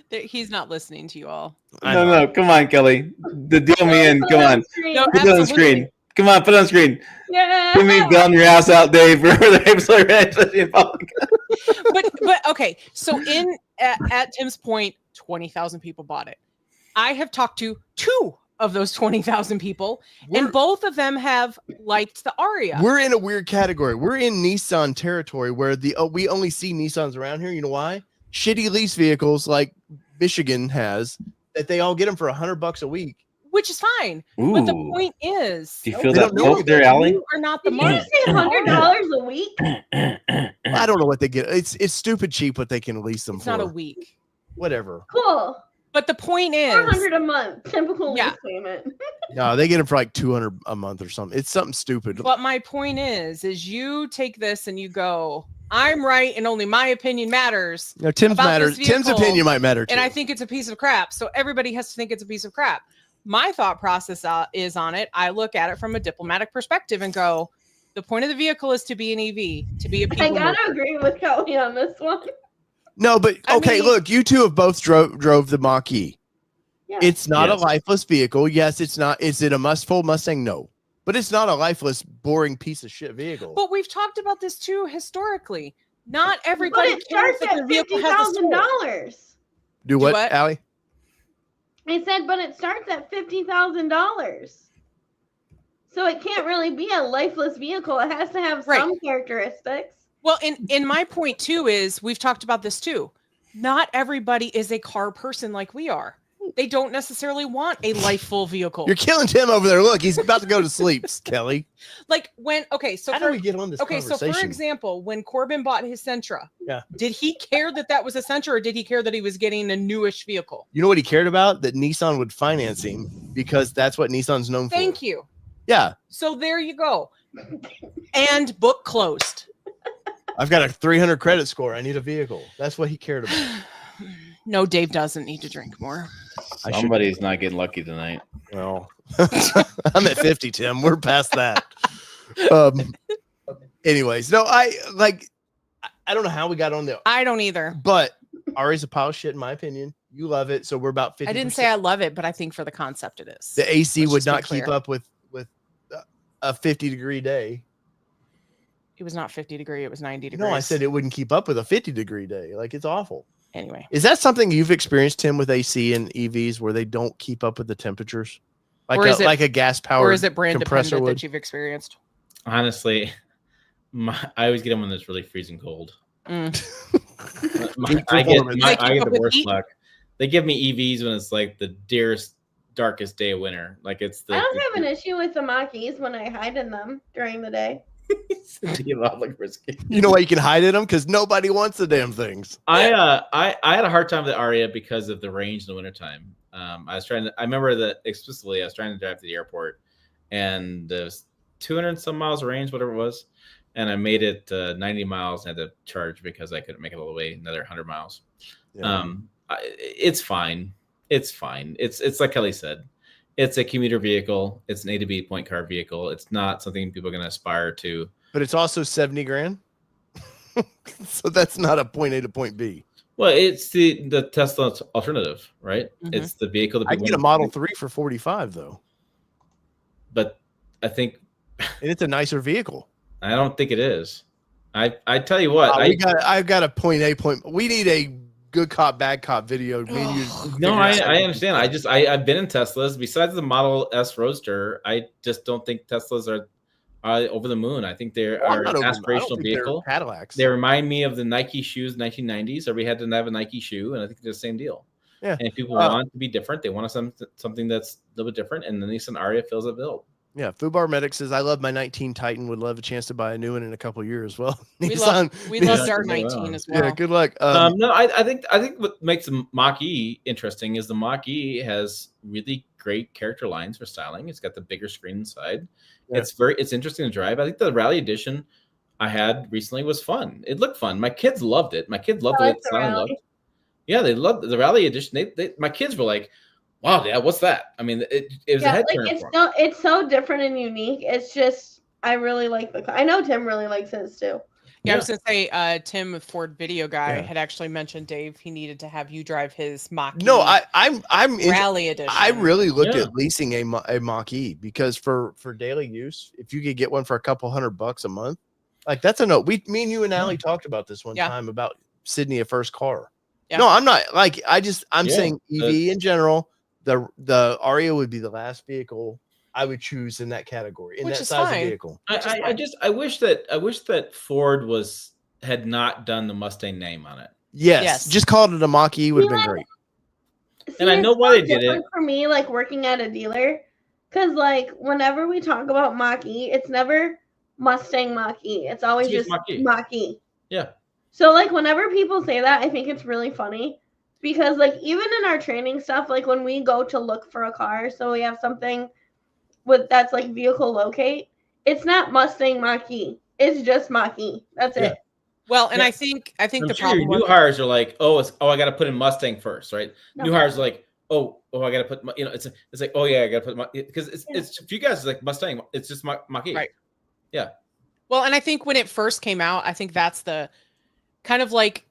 He's not listening to you all. No, come on, Kelly. The deal me in. Come on. No, put it on the screen. Come on, put it on the screen. Yeah. Give me belting your ass out, Dave. But okay, so at Tim's point, 20,000 people bought it. I have talked to 2 of those 20,000 people, and both of them have liked the Aria. We're in a weird category. We're in Nissan territory where we only see Nissans around here. You know why? Shitty lease vehicles like Michigan has that they all get them for $100 a week, which is fine. Ooh. But the point is, do you feel that poke there, Allie? You are not the Did money. you say $100 a week? I don't know what they get. It's stupid cheap what they can lease them It's for. not a week. Whatever. Cool. But the point is, $400 a month, typical lease payment. No, they get them for like $200 a month or something. It's something stupid. But my point is you take this and you go, I'm right, and only my opinion matters. No, Tim's matters. Tim's opinion might matter too. And I think it's a piece of crap. So everybody has to think it's a piece of crap. My thought process is on it. I look at it from a diplomatic perspective and go, the point of the vehicle is to be an EV, to be a people I gotta mover. agree with Kelly on this one. No, but okay, I mean, look, you two have both drove the Mach-E. Yeah. It's not a lifeless vehicle. Yes, it's not. Is it a full Mustang? No. But it's not a lifeless, boring piece of shit vehicle. But we've talked about this too historically. Not everybody But it starts at $50,000. Do what, Allie? I said, but it starts at $50,000. So it can't really be a lifeless vehicle. It has to have some characteristics. Well, and my point too is we've talked about this too. Not everybody is a car person like we are. They don't necessarily want a life-full vehicle. You're killing Tim over there. Look, he's about to go to sleep, Kelly. Like when, so how do we get on this conversation? So for example, when Corbin bought his Sentra, yeah, did he care that was a Sentra, or did he care that he was getting a newish vehicle? You know what he cared about? That Nissan would finance him because that's what Nissan's known for. Thank you. Yeah. So there you go. And book closed. I've got a 300 credit score. I need a vehicle. That's what he cared about. No, Dave doesn't need to drink more. Somebody's not getting lucky tonight. Well, I'm at 50, Tim. We're past that. Anyways, no, I don't know how we got on there. I don't either. But Ari's a pile of shit, in my opinion. You love it, so we're about 50%. I didn't say I love it, but I think for the concept it is. The AC would not keep up with a 50-degree day. It was not 50 degree. It was 90 degrees. No, I said it wouldn't keep up with a 50-degree day. Like, it's awful. Anyway, is that something you've experienced, Tim, with AC and EVs where they don't keep up with the temperatures, like a gas powered, or is it brand compressor dependent would? that you've experienced? Honestly, I always get them when it's really freezing cold. Mm. I get the worst luck. They give me EVs when it's like the darkest day of winter. Like it's the. I don't have an issue with the Mach-Es when I hide in them during the day. You know why you can hide in them? Because nobody wants the damn things. I had a hard time with the Aria because of the range in the wintertime. I remember that explicitly. I was trying to drive to the airport, and there's 200 some miles of range, whatever it was, and I made it 90 miles and had to charge because I couldn't make it all the way another 100 miles. Yeah. It's fine. It's fine. It's like Kelly said. It's a commuter vehicle. It's an A to B point car vehicle. It's not something people are going to aspire to. But it's also 70 grand. So that's not a point A to point B. Well, it's the Tesla alternative, right? Mm-hmm. It's the vehicle that I get a Model 3 for 45 though. But I think and it's a nicer vehicle. I don't think it is. I tell you what, I've got a point A point. We need a good cop, bad cop video. No, I understand. I've been in Teslas. Besides the Model S Roadster, I just don't think Teslas are over the moon. I think they are an aspirational vehicle. Cadillacs. They remind me of the Nike shoes, 1990s. Or we had to have a Nike shoe, and I think they're the same deal. Yeah. And if people want to be different, they want something that's a little bit different, and the Nissan Aria fills that bill. Yeah, Fubar Medic says, I love my 19 Titan, would love a chance to buy a new one in a couple of years. Well, we loved our 19 as well. Yeah, good luck. No, I think what makes the Mach-E interesting is the Mach-E has really great character lines for styling. It's got the bigger screen inside. Yeah. It's interesting to drive. I think the Rally Edition I had recently was fun. It looked fun. My kids loved it. My kids loved the way the styling looked. Yeah, they loved the Rally Edition. My kids were like, wow, Dad, what's that? I mean, it was a head turner for him. It's so different and unique. It's just I really like the car. I know Tim really likes his too. Yeah, I was gonna say, Tim, a Ford video guy, Yeah. had actually mentioned, Dave, he needed to have you drive his Mach-E. No, I'm Rally Edition. I really looked Yeah. at leasing a Mach-E because for daily use, if you could get one for a couple $100 a month, like that's a no. Me and you and Allie talked about this one time about Sydney a first car. Yeah. No, I'm not like I'm Yeah, saying EV in general. The Aria would be the last vehicle I would choose in that category, in Which that is size fine. of vehicle. I wish that Ford had not done the Mustang name on it. Yes. Just called it a Mach-E would have been great. And I know why they did it. For me, like working at a dealer, because like whenever we talk about Mach-E, it's never Mustang Mach-E. It's always just Mach-E. Yeah. So like whenever people say that, I think it's really funny because like even in our training stuff, like when we go to look for a car, so we have something that's like vehicle locate, it's not Mustang Mach-E. It's just Mach-E. That's it. Well, and I think the problem new hires are like, I got to put in Mustang first, right? No. New hires are like, I got to put, it's like, I got to put because it's if you guys like Mustang, it's just Mach-E. Right. Yeah. Well, and I think when it first came out, I think that's the kind of like,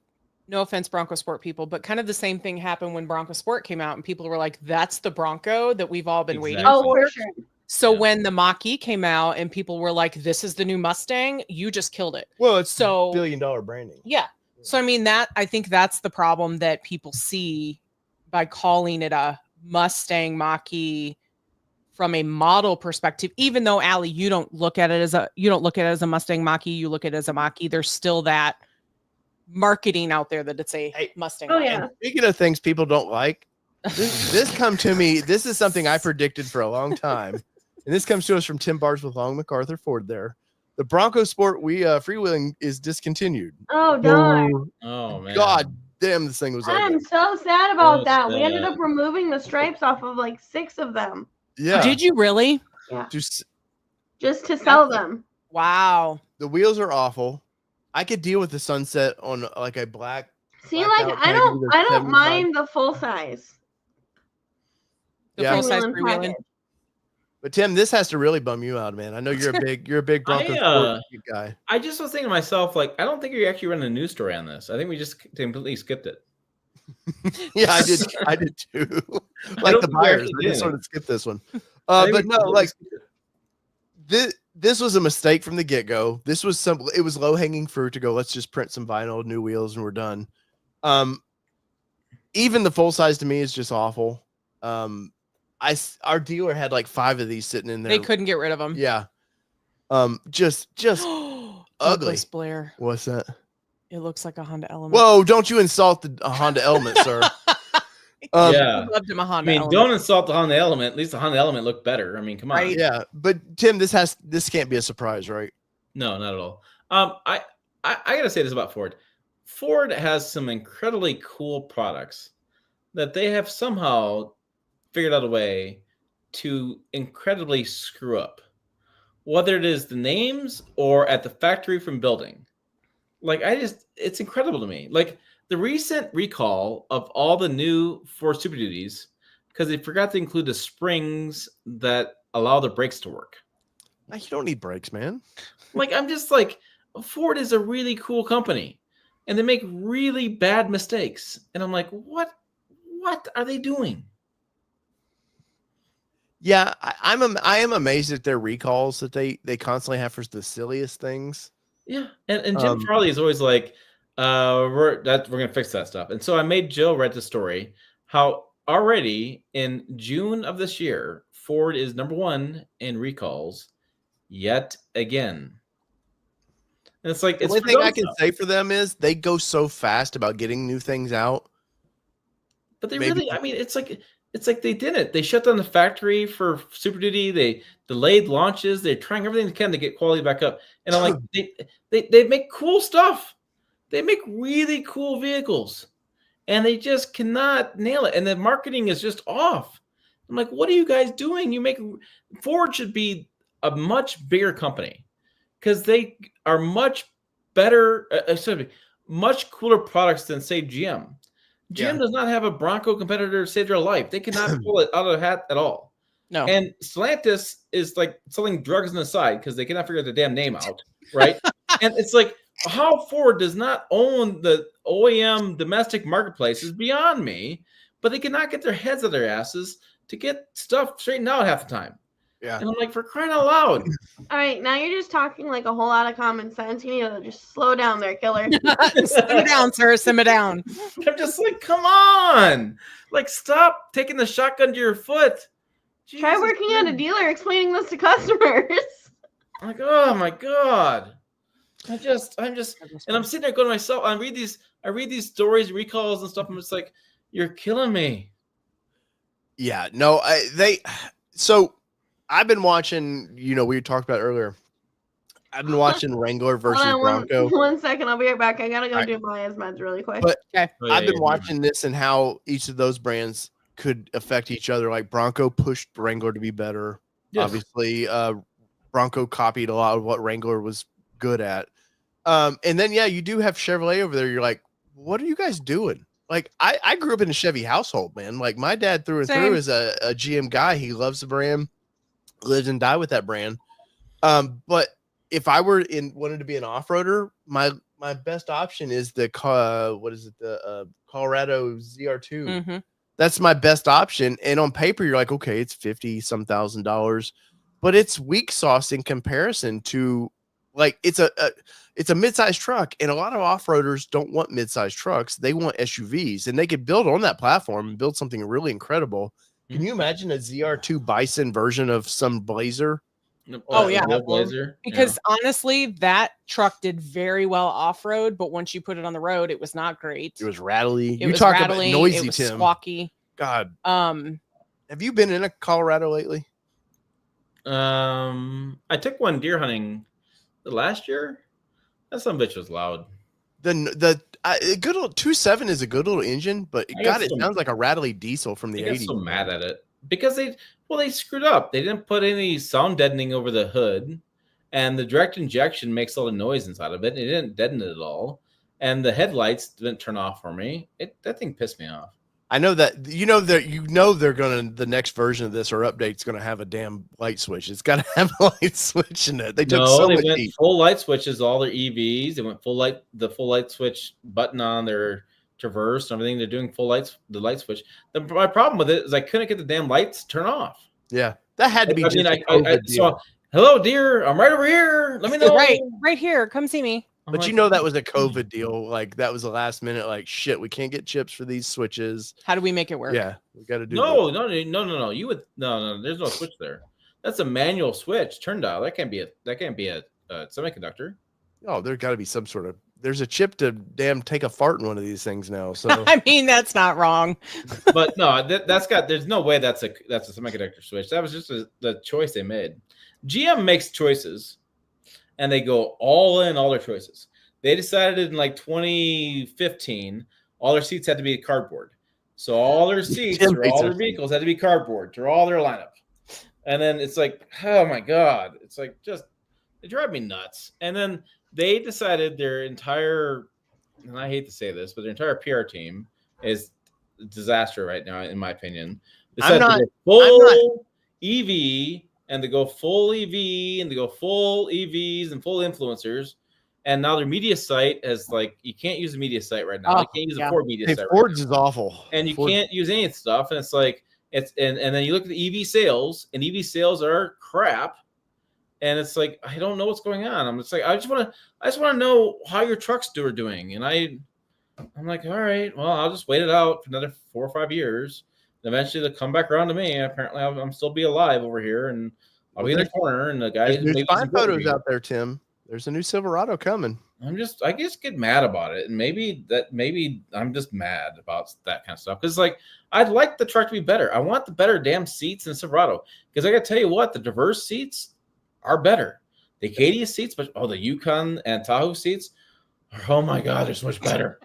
no offense, Bronco Sport people, but kind of the same thing happened when Bronco Sport came out and people were like, that's the Bronco that we've all been waiting for. Oh, for sure. So when the Mach-E came out and people were like, this is the new Mustang, you just killed it. Well, it's so $1 billion branding. Yeah. So, I mean, I think that's the problem that people see by calling it a Mustang Mach-E from a model perspective, even though Allie, you don't look at it as a Mustang Mach-E, you look at it as a Mach-E. There's still that marketing out there that it's a Mustang. Oh, yeah. And speaking of things people don't like, this come to me. This is something I predicted for a long time. And this comes to us from Tim Bars with Long MacArthur Ford there. The Bronco Sport freewheeling is discontinued. Oh, darn. Oh, man. God damn, this thing was ugly. I'm so sad about that. sad. We ended up removing the stripes off of like 6 of them. Yeah. Did you really? Yeah. Just to sell them. Wow. the wheels are awful. I could deal with the sunset on like a black. See, like I don't mind the full size. The Yeah. full size Freewheeling freewheeling. package. But Tim, this has to really bum you out, man. I know you're a big Bronco Sport guy. I just was thinking to myself, like, I don't think you're actually running a news story on this. I think we just completely skipped it. Yeah, I did too. Like the buyers, I just sort of skipped this one. But no, like this was a mistake from the get-go. This was it was low-hanging fruit to go, let's just print some vinyl, new wheels, and we're done. Even the full size to me is just awful. Our dealer had like 5 of these sitting in there. They couldn't get rid of them. Yeah. Just ugly. Blair. What's that? It looks like a Honda Element. Whoa, don't you insult the Honda Element, sir. Yeah. I loved him a I Honda mean, Element. don't insult the Honda Element. At least the Honda Element looked better. I mean, come on. Right. Yeah, but Tim, this can't be a surprise, right? No, not at all. I gotta say this about Ford. Ford has some incredibly cool products that they have somehow figured out a way to incredibly screw up, whether it is the names or at the factory from building. Like it's incredible to me. Like the recent recall of all the new Ford Super Duties, because they forgot to include the springs that allow the brakes to work. You don't need brakes, man. Like, I'm just like, Ford is a really cool company and they make really bad mistakes. And I'm like, what are they doing? Yeah, I am amazed at their recalls that they constantly have for the silliest things. Yeah. And Jim Farley is always like, we're going to fix that stuff. And so I made Jill write the story, how already in June of this year, Ford is #1 in recalls yet again. And it's like, the only thing I can say for them is they go so fast about getting new things out. But they really, I mean, it's like they did it. They shut down the factory for Super Duty. They delayed launches. They're trying everything they can to get quality back up. And I'm like, they make cool stuff. They make really cool vehicles. And they just cannot nail it. And the marketing is just off. I'm like, what are you guys doing? Ford should be a much bigger company because they are much better, much cooler products than, say, GM. GM does not have a Bronco competitor to save their life. They cannot pull it out of the hat at all. No. And Stellantis is like selling drugs on the side because they cannot figure the damn name out, right? And it's like how Ford does not own the OEM domestic marketplace is beyond me, but they cannot get their heads out of their asses to get stuff straightened out half the time. Yeah. And I'm like, for crying out loud. All right, now you're just talking like a whole lot of common sense. You need to just slow down there, killer. Simmer down, sir. Simmer down. I'm just like, come on. Like, stop taking the shotgun to your foot. Try Jesus working at a Christ. dealer explaining this to customers. I'm like, oh my God. I'm just, and I'm sitting there going to myself, I read these stories, recalls and stuff. I'm just like, you're killing me. Yeah, no, so I've been watching, we talked about earlier. I've been watching Wrangler versus Hold on, Bronco. one second, I'll be right back. I gotta go All right. do my meds really quick. But Okay. Oh, yeah, I've been yeah, watching this and how each of those brands could affect each other. Like Bronco pushed Wrangler to be better. Yes. Obviously, Bronco copied a lot of what Wrangler was good at. And then, you do have Chevrolet over there. You're like, what are you guys doing? Like, I grew up in a Chevy household, man. Like, my dad through and Same. through is a GM guy. He loves the brand, lives and die with that brand. But if I wanted to be an off-roader, my best option is the Colorado ZR2. Mm-hmm. That's my best option. And on paper, you're like, okay, it's $50-some thousand, but it's weak sauce in comparison to like it's a mid-sized truck, and a lot of off-roaders don't want mid-sized trucks. They want SUVs, and they could build on that platform and build something really incredible. Can you imagine a ZR2 Bison version of some Blazer? Oh, yeah. Blazer. Because honestly, that truck did very well off-road, but once you put it on the road, it was not great. It was rattly. It You was talk rattly, about noisy, it was Tim. squawky. God. Um, Have you been in a Colorado lately? I took one deer hunting last year. That son of a bitch was loud. The good old 2.7 is a good little engine, but I got it some- sounds like a rattly diesel from the I got 80s. so mad at it because they screwed up. They didn't put any sound deadening over the hood, and the direct injection makes all the noise inside of it. It didn't deaden it at all, and the headlights didn't turn off for me. That thing pissed me off. I know that they're gonna the next version of this or update's gonna have a damn light switch. It's got to have a light switch in it. They took They much went heat. full light switches, all their EVs. They went the full light switch button on their Traverse and everything. They're doing the light switch. My problem with it is I couldn't get the damn lights to turn off. Yeah, that had to be. I just mean, a COVID deal. saw, hello, dear. I'm right over here. Let me know. right here. Come see me. I'm But like, that was a COVID deal. Like that was the last minute. Like shit, we can't get chips for these switches. How do we make it work? Yeah, we got to do. No. You would no. There's no switch there. That's a manual switch turn dial. That can't be a semiconductor. Oh, there's got to be some sort of. There's a chip to damn take a fart in one of these things now. So I mean, that's not wrong. But no, there's no way that's a semiconductor switch. That was just the choice they made. GM makes choices, and they go all in all their choices. They decided in like 2015, all their seats had to be cardboard. So all their seats or all their vehicles had to be cardboard to all their lineup. And then it's like, oh my God, it's like they drive me nuts. And then they decided their entire, and I hate to say this, but their entire PR team is a disaster right now, in my opinion. They decided to go full EV and to go full EV and to go full EVs and full influencers. And now their media site is like, you can't use a media site right now. You can't use a Ford media site. Ford's is awful. And you can't use any of the stuff. And it's like, and then you look at the EV sales, and EV sales are crap. And it's like, I don't know what's going on. I'm just like, I just want to know how your trucks are doing. And I'm like, all right, well, I'll just wait it out for another 4 or 5 years. And eventually they'll come back around to me. Apparently I'm still be alive over here, and I'll be in the corner. And the guy, there's fine photos out there, Tim. There's a new Silverado coming. I just get mad about it. And maybe I'm just mad about that kind of stuff. Because like, I'd like the truck to be better. I want the better damn seats in Silverado. Because I got to tell you what, the diverse seats are better. The Acadia seats, but the Yukon and Tahoe seats are, oh my God, they're so much better.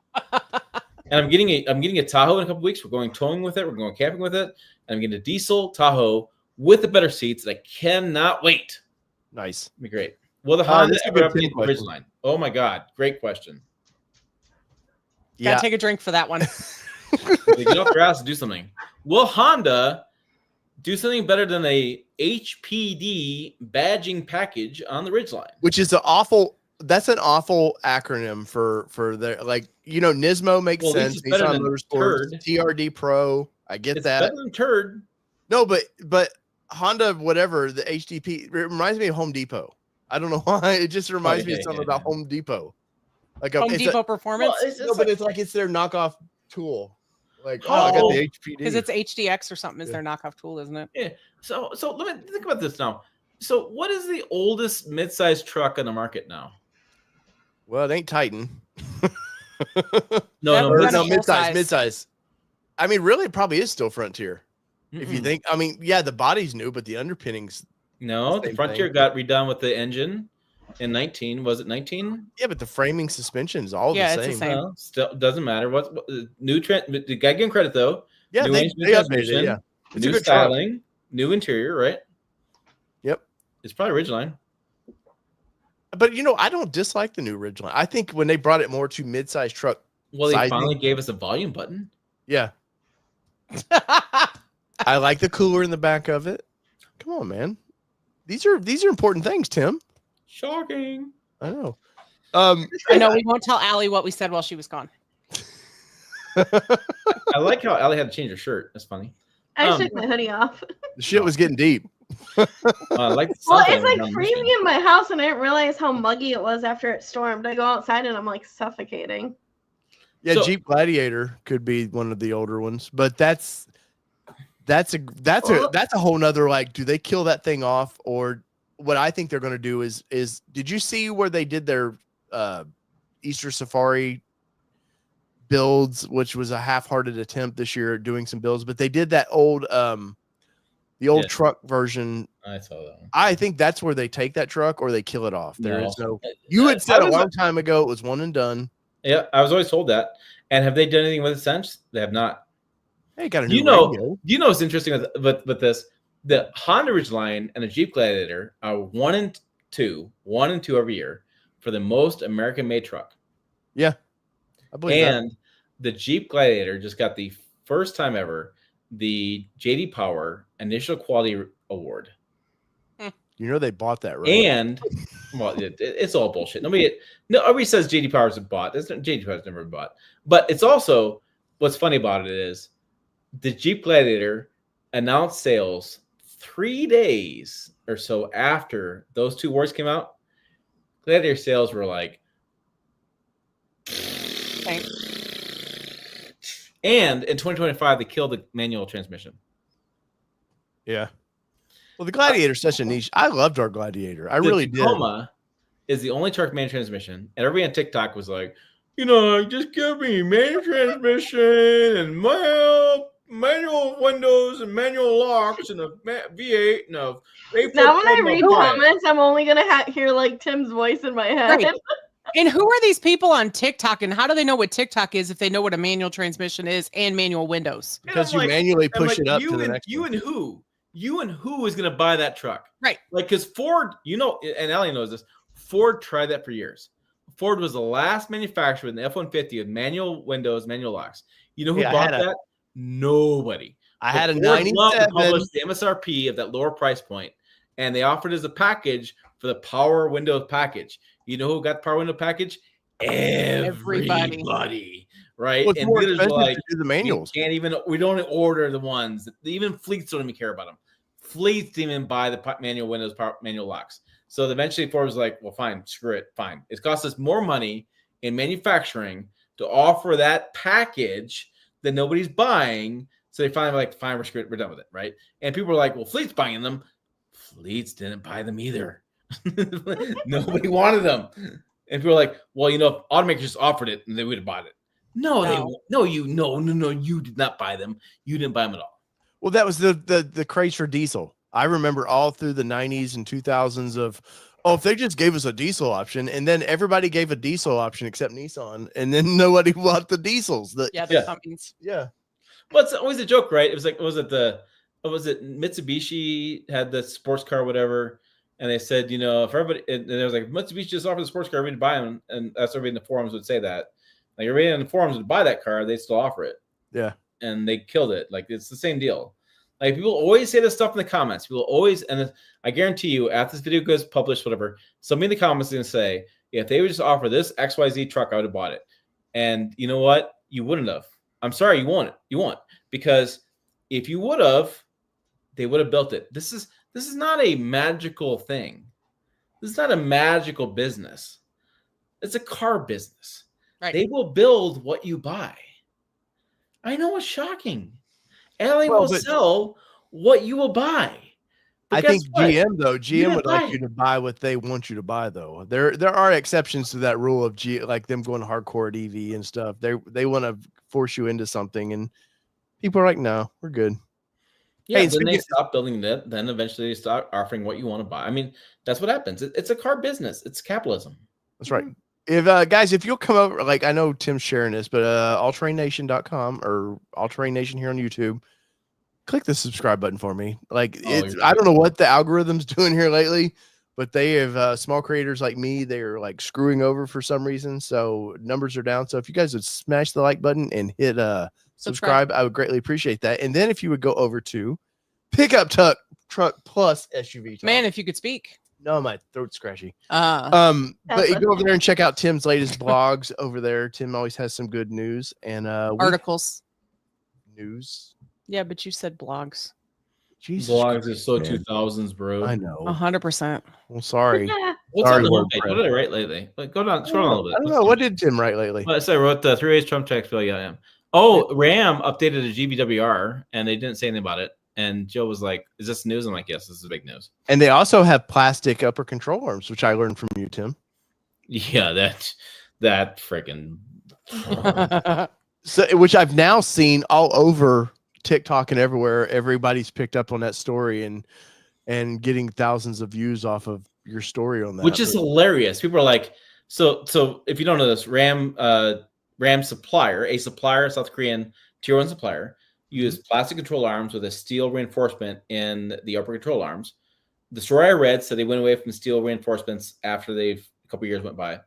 And I'm getting a Tahoe in a couple weeks. We're going towing with it. We're going camping with it. And I'm getting a diesel Tahoe with the better seats. And I cannot wait. Nice. It'll be great. Will the Honda ever update the question. Ridgeline? Oh my God, great question. Gotta take a drink for that one. They get off their ass and do something. Will Honda do something better than a HPD badging package on the Ridgeline? Which is that's an awful acronym for their, like, Nismo makes sense. It's better Nissan than Motorsports, turd. TRD Pro. I get It's that. better than turd. No, but Honda, whatever, the HDP, it reminds me of Home Depot. I don't know why. It just reminds me of something about Home Depot. Like Home Depot Performance? But it's like it's their knockoff tool. Like, I got the HPD. Because it's HDX or something is their knockoff tool, isn't it? Yeah. So let me think about this now. So what is the oldest mid-sized truck on the market now? Well, it ain't Titan. No, mid-size. I mean, really, it probably is still Frontier. If you think, I mean, yeah, the body's new, but the underpinnings. No, the Frontier got redone with the engine in 19. Was it 19? Yeah, but the framing suspension is all the same. It's the same. Well, still doesn't matter. What new trend? The guy give him credit though. Yeah, new they updated it. Yeah, it's new styling, truck. New interior, right? Yep, it's probably Ridgeline. But I don't dislike the new Ridgeline. I think when they brought it more to mid-size truck. Well, they finally gave us a volume button. Yeah. I like the cooler in the back of it. Come on, man. These are important things, Tim. Shocking. I know. I know we won't tell Allie what we said while she was gone. I like how Allie had to change her shirt. That's funny. I took my hoodie off. The shit was getting deep. I like it's like freezing in my house, and I didn't realize how muggy it was after it stormed. I go outside and I'm like suffocating. Yeah, Jeep Gladiator could be one of the older ones, but that's a whole nother, like, do they kill that thing off? Or what I think they're going to do is did you see where they did their Easter Safari builds, which was a half-hearted attempt this year at doing some builds, but they did that old truck version. I saw that one. I think that's where they take that truck or they kill it off. There is no. You had said a long time ago it was one and done. Yeah, I was always told that. And have they done anything with it since? They have not. Hey, got a new radio. You know what's interesting with this? The Honda Ridgeline and the Jeep Gladiator are 1 and 2 every year for the most American-made truck. Yeah, I believe and the Jeep Gladiator just got the first time ever the JD Power Initial Quality Award. They bought that, right? And well, it's all bullshit. Nobody says JD Power's bought. JD Power's never bought. But it's also, what's funny about it is the Jeep Gladiator announced sales 3 days or so after those two awards came out. Gladiator sales were like, thanks. And in 2025 they killed the manual transmission. Yeah. Well, the Gladiator's such a niche. I loved our Gladiator. I really did. Tacoma is the only truck manual transmission, and everybody on TikTok was like, just give me manual transmission and manual windows and manual locks and a V8 and a. Now when I read comments, I'm only gonna hear like Tim's voice in my head. Right. And who are these people on TikTok, and how do they know what TikTok is if they know what a manual transmission is and manual windows? Because you manually push it up to the next one. You and who is going to buy that truck? Right. Like, because Ford, and Allie knows this, Ford tried that for years. Ford was the last manufacturer in the F-150 with manual windows, manual locks. You know who bought that? Nobody. I had a 97. Published the MSRP of that lower price point, and they offered as a package for the power windows package. You know who got the power window package? Everybody. Right? Well, and more dealers were like, to do the manuals. We don't order the ones. Even fleets don't even care about them. Fleets didn't even buy the manual windows, manual locks. So eventually Ford was like, well, fine, screw it, fine. It's cost us more money in manufacturing to offer that package that nobody's buying. So they finally were like, fine, we're done with it, right? And people were like, well, Fleet's buying them. Fleets didn't buy them either. Nobody wanted them. And people were like, well, if Automaker just offered it, and they would have bought it. No, you did not buy them. You didn't buy them at all. Well, that was the craze for diesel. I remember all through the 90s and 2000s of, if they just gave us a diesel option, and then everybody gave a diesel option except Nissan, and then nobody bought the diesels. The companies. Yeah. Well, it's always a joke, right? It was like, was it Mitsubishi had the sports car, whatever, and they said, if everybody, and it was like, Mitsubishi just offered the sports car, we'd buy them, and that's everybody in the forums would say that. Like, everybody in the forums would buy that car, they'd still offer it. Yeah. And they killed it. Like, it's the same deal. Like, people always say this stuff in the comments. People always, and I guarantee you, after this video goes published, whatever, somebody in the comments is going to say, if they would just offer this XYZ truck, I would have bought it. And you know what? You wouldn't have. I'm sorry, you won't. You won't. Because if you would have, they would have built it. This is not a magical thing. This is not a magical business. It's a car business. Right. They will build what you buy. I know it's shocking. Allie will sell what you will buy. But I think what? GM would like you to buy what they want you to buy, though. There are exceptions to that rule of like them going hardcore at EV and stuff. They want to force you into something, and people are like, no, we're good. Yeah, hey, then they stop building that. Then eventually they start offering what you want to buy. I mean, that's what happens. It's a car business. It's capitalism. That's right. If guys, if you'll come over, like I know Tim's sharing this, but allterrainnation.com or All Terrain Nation here on YouTube, click the subscribe button for me. Like I don't know what the algorithm's doing here lately, but they have small creators like me, they're like screwing over for some reason. So numbers are down. So if you guys would smash the like button and hit subscribe, I would greatly appreciate that. And then if you would go over to Pickup Truck Plus SUV Talk. Man, if you could speak. No, my throat's scratchy. But you go over there and check out Tim's latest blogs over there. Tim always has some good news and articles. News. Yeah, but you said blogs. Jesus blogs is so 2000s, bro. I know. 100%. Well, sorry. What's on the homepage? What did I write lately? Like, go down, scroll down a little bit. I don't know. What did Tim write lately? Well, so I wrote the 3 A's Trump tax bill. Yeah, I am. Oh, Ram updated a GBWR, and they didn't say anything about it. And Joe was like, "Is this news?" I'm like, "Yes, this is big news." And they also have plastic upper control arms, which I learned from you, Tim. Yeah, that freaking. So, which I've now seen all over TikTok and everywhere. Everybody's picked up on that story and getting thousands of views off of your story on that, which is hilarious. People are like, so if you don't know this, Ram supplier, a supplier, South Korean tier 1 supplier, use plastic control arms with a steel reinforcement in the upper control arms. The story I read said they went away from steel reinforcements after a couple years went by.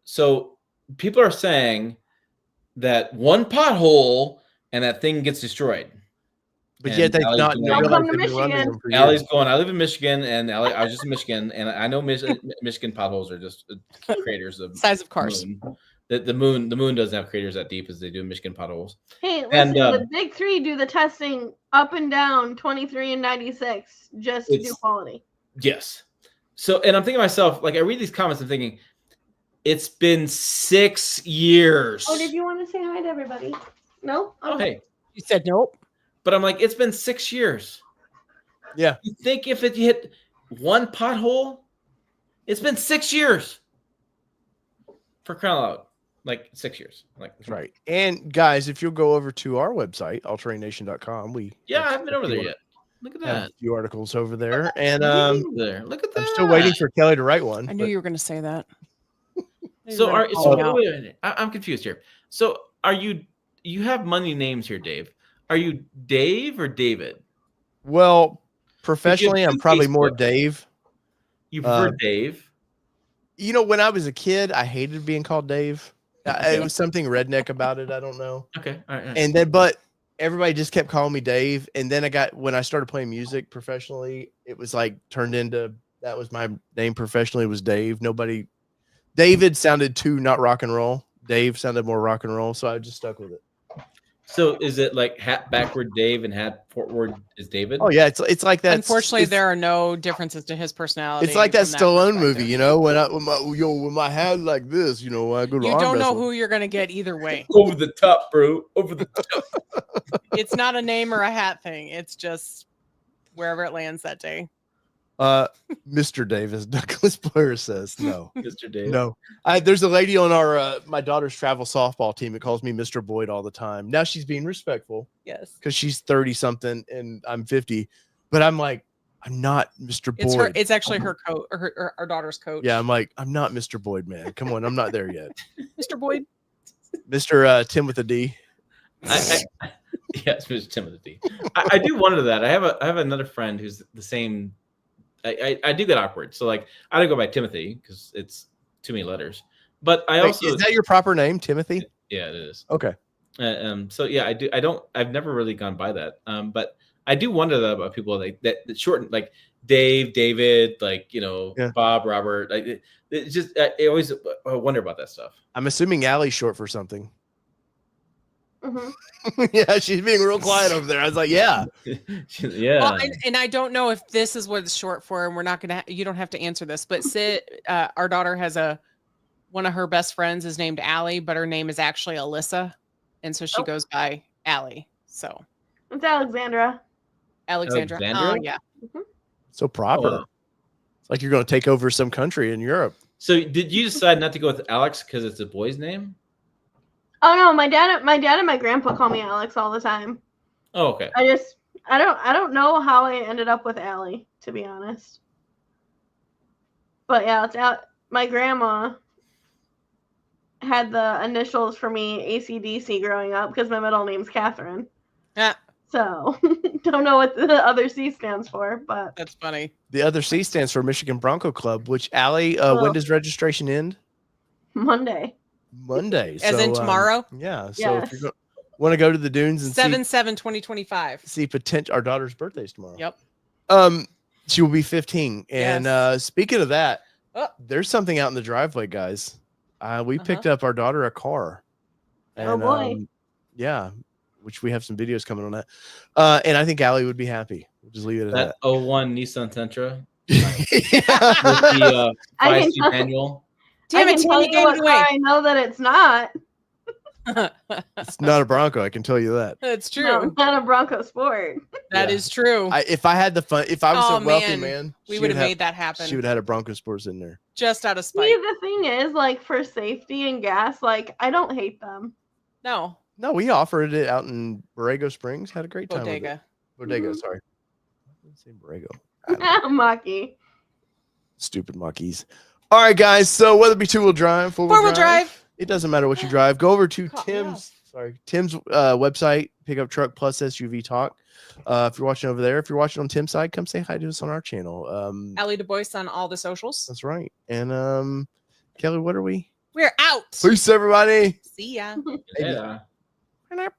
So people are saying that one pothole and that thing gets destroyed. But yet they've not realized they've been running them for years. Allie's going, I live in Michigan, and I was just in Michigan, and I know Michigan potholes are just craters of size of cars. The moon doesn't have craters that deep as they do in Michigan potholes. Hey, listen, the big three do the testing up and down 23 and 96 just to do quality. Yes. So, and I'm thinking to myself, like I read these comments, I'm thinking, it's been 6 years. Oh, did you want to say hi to everybody? No? Okay. Oh, hey. You said nope. But I'm like, it's been 6 years. Yeah. You think if it hit one pothole, it's been 6 years. For crying out loud. Like 6 years. Like that's right. And guys, if you'll go over to our website, allterrainnation.com, I haven't been over there yet. Look at that. A few articles over there. And look at that. I'm still waiting for Kelly to write one. I knew you were going to say that. So wait, I'm confused here. So you have money names here, Dave. Are you Dave or David? Well, professionally, I'm probably more Dave. You prefer Dave? You know, when I was a kid, I hated being called Dave. It was something redneck about it. I don't know. Okay. All right. And then, but everybody just kept calling me Dave. And then when I started playing music professionally, it was like turned into, that was my name professionally was Dave. David sounded too not rock and roll. Dave sounded more rock and roll. So I just stuck with it. So is it like hat backward Dave and hat forward is David? Oh yeah, it's like that. Unfortunately, there are no differences to his personality. It's like that Stallone movie, you know, when my hat like this, you know, I go to you don't know who you're gonna get either way. Over the top, bro. Over the top. It's not a name or a hat thing. It's just wherever it lands that day. Mr. Davis, Douglas Blair says no. Mr. Davis. No. There's a lady on our my daughter's travel softball team that calls me Mr. Boyd all the time. Now she's being respectful. Yes. Because she's 30 something and I'm 50. But I'm like, I'm not Mr. Boyd. It's actually her coach or our daughter's coach. Yeah, I'm like, I'm not Mr. Boyd, man. Come on, I'm not there yet. Mr. Boyd. Mr. Tim with a D. Yes, Mr. Tim with a D. I do wonder that. I have another friend who's the same. I do get awkward. So like I don't go by Timothy because it's too many letters. But I also is that your proper name, Timothy? Yeah, it is. Okay. So yeah, I've nenever really gone by that. But I do wonder though about people that shorten like Dave, David, like Yeah. Bob, Robert. Like it just I always wonder about that stuff. I'm assuming Allie's short for something. Mm-hmm. Yeah, she's being real quiet over there. I was like, yeah. Yeah. Well, and I don't know if this is what it's short for, and we're not gonna. You don't have to answer this, but Sid, our daughter has one of her best friends is named Allie, but her name is actually Alyssa, and so she goes by Allie. So It's Alexandra. Alexandra. Alexandra? Yeah. So proper. Oh, wow. It's like you're going to take over some country in Europe. So did you decide not to go with Alex because it's a boy's name? Oh no, my dad and my grandpa call me Alex all the time. Oh, okay. I don't know how I ended up with Allie, to be honest. But yeah, my grandma had the initials for me ACDC growing up because my middle name's Catherine. Yeah. So don't know what the other C stands for, but That's funny. The other C stands for Michigan Bronco Club, which Allie, when does registration end? Monday. Monday. As in tomorrow? Yeah. So if Yes. you want to go to the dunes and 7/7/2025. see potential, our daughter's birthday's tomorrow. Yep. She will be 15. And Yes. speaking of that, Oh. there's something out in the driveway, guys. We picked up our daughter a car. And, Oh boy. yeah, which we have some videos coming on that. And I think Allie would be happy. We'll just leave it at That 01 Nissan Sentra that. with the I can 5-speed tell- manual. Damn I it, can tell Tim, you you what gave it car away. I know that it's not. It's not a Bronco, I can tell you that. That's true. No, not a Bronco Sport. That Yeah. is true. If I had the fun, if I was Oh, a wealthy man. man, We she would have made that happen. She would have had a Bronco Sports in there. Just out of See, spite. the thing is, like, for safety and gas, like, I don't hate them. No. No, we offered it out in Borrego Springs. Had a great time. Bodega. With it. Bodega, Mhm. sorry. I didn't say Borrego. I don't know. Maki. Stupid monkeys. All right, guys. So whether it be two-wheel drive, Four-wheel drive. it doesn't matter what you drive. Go over to Caught me Tim's website, pick up truck plus SUV talk. If you're watching over there, if you're watching on Tim's side, come say hi to us on our channel. Allie Du Bois on all the socials. That's right. And Kelly, what are we? We're out. Peace, everybody. See ya. Yeah. Maybe.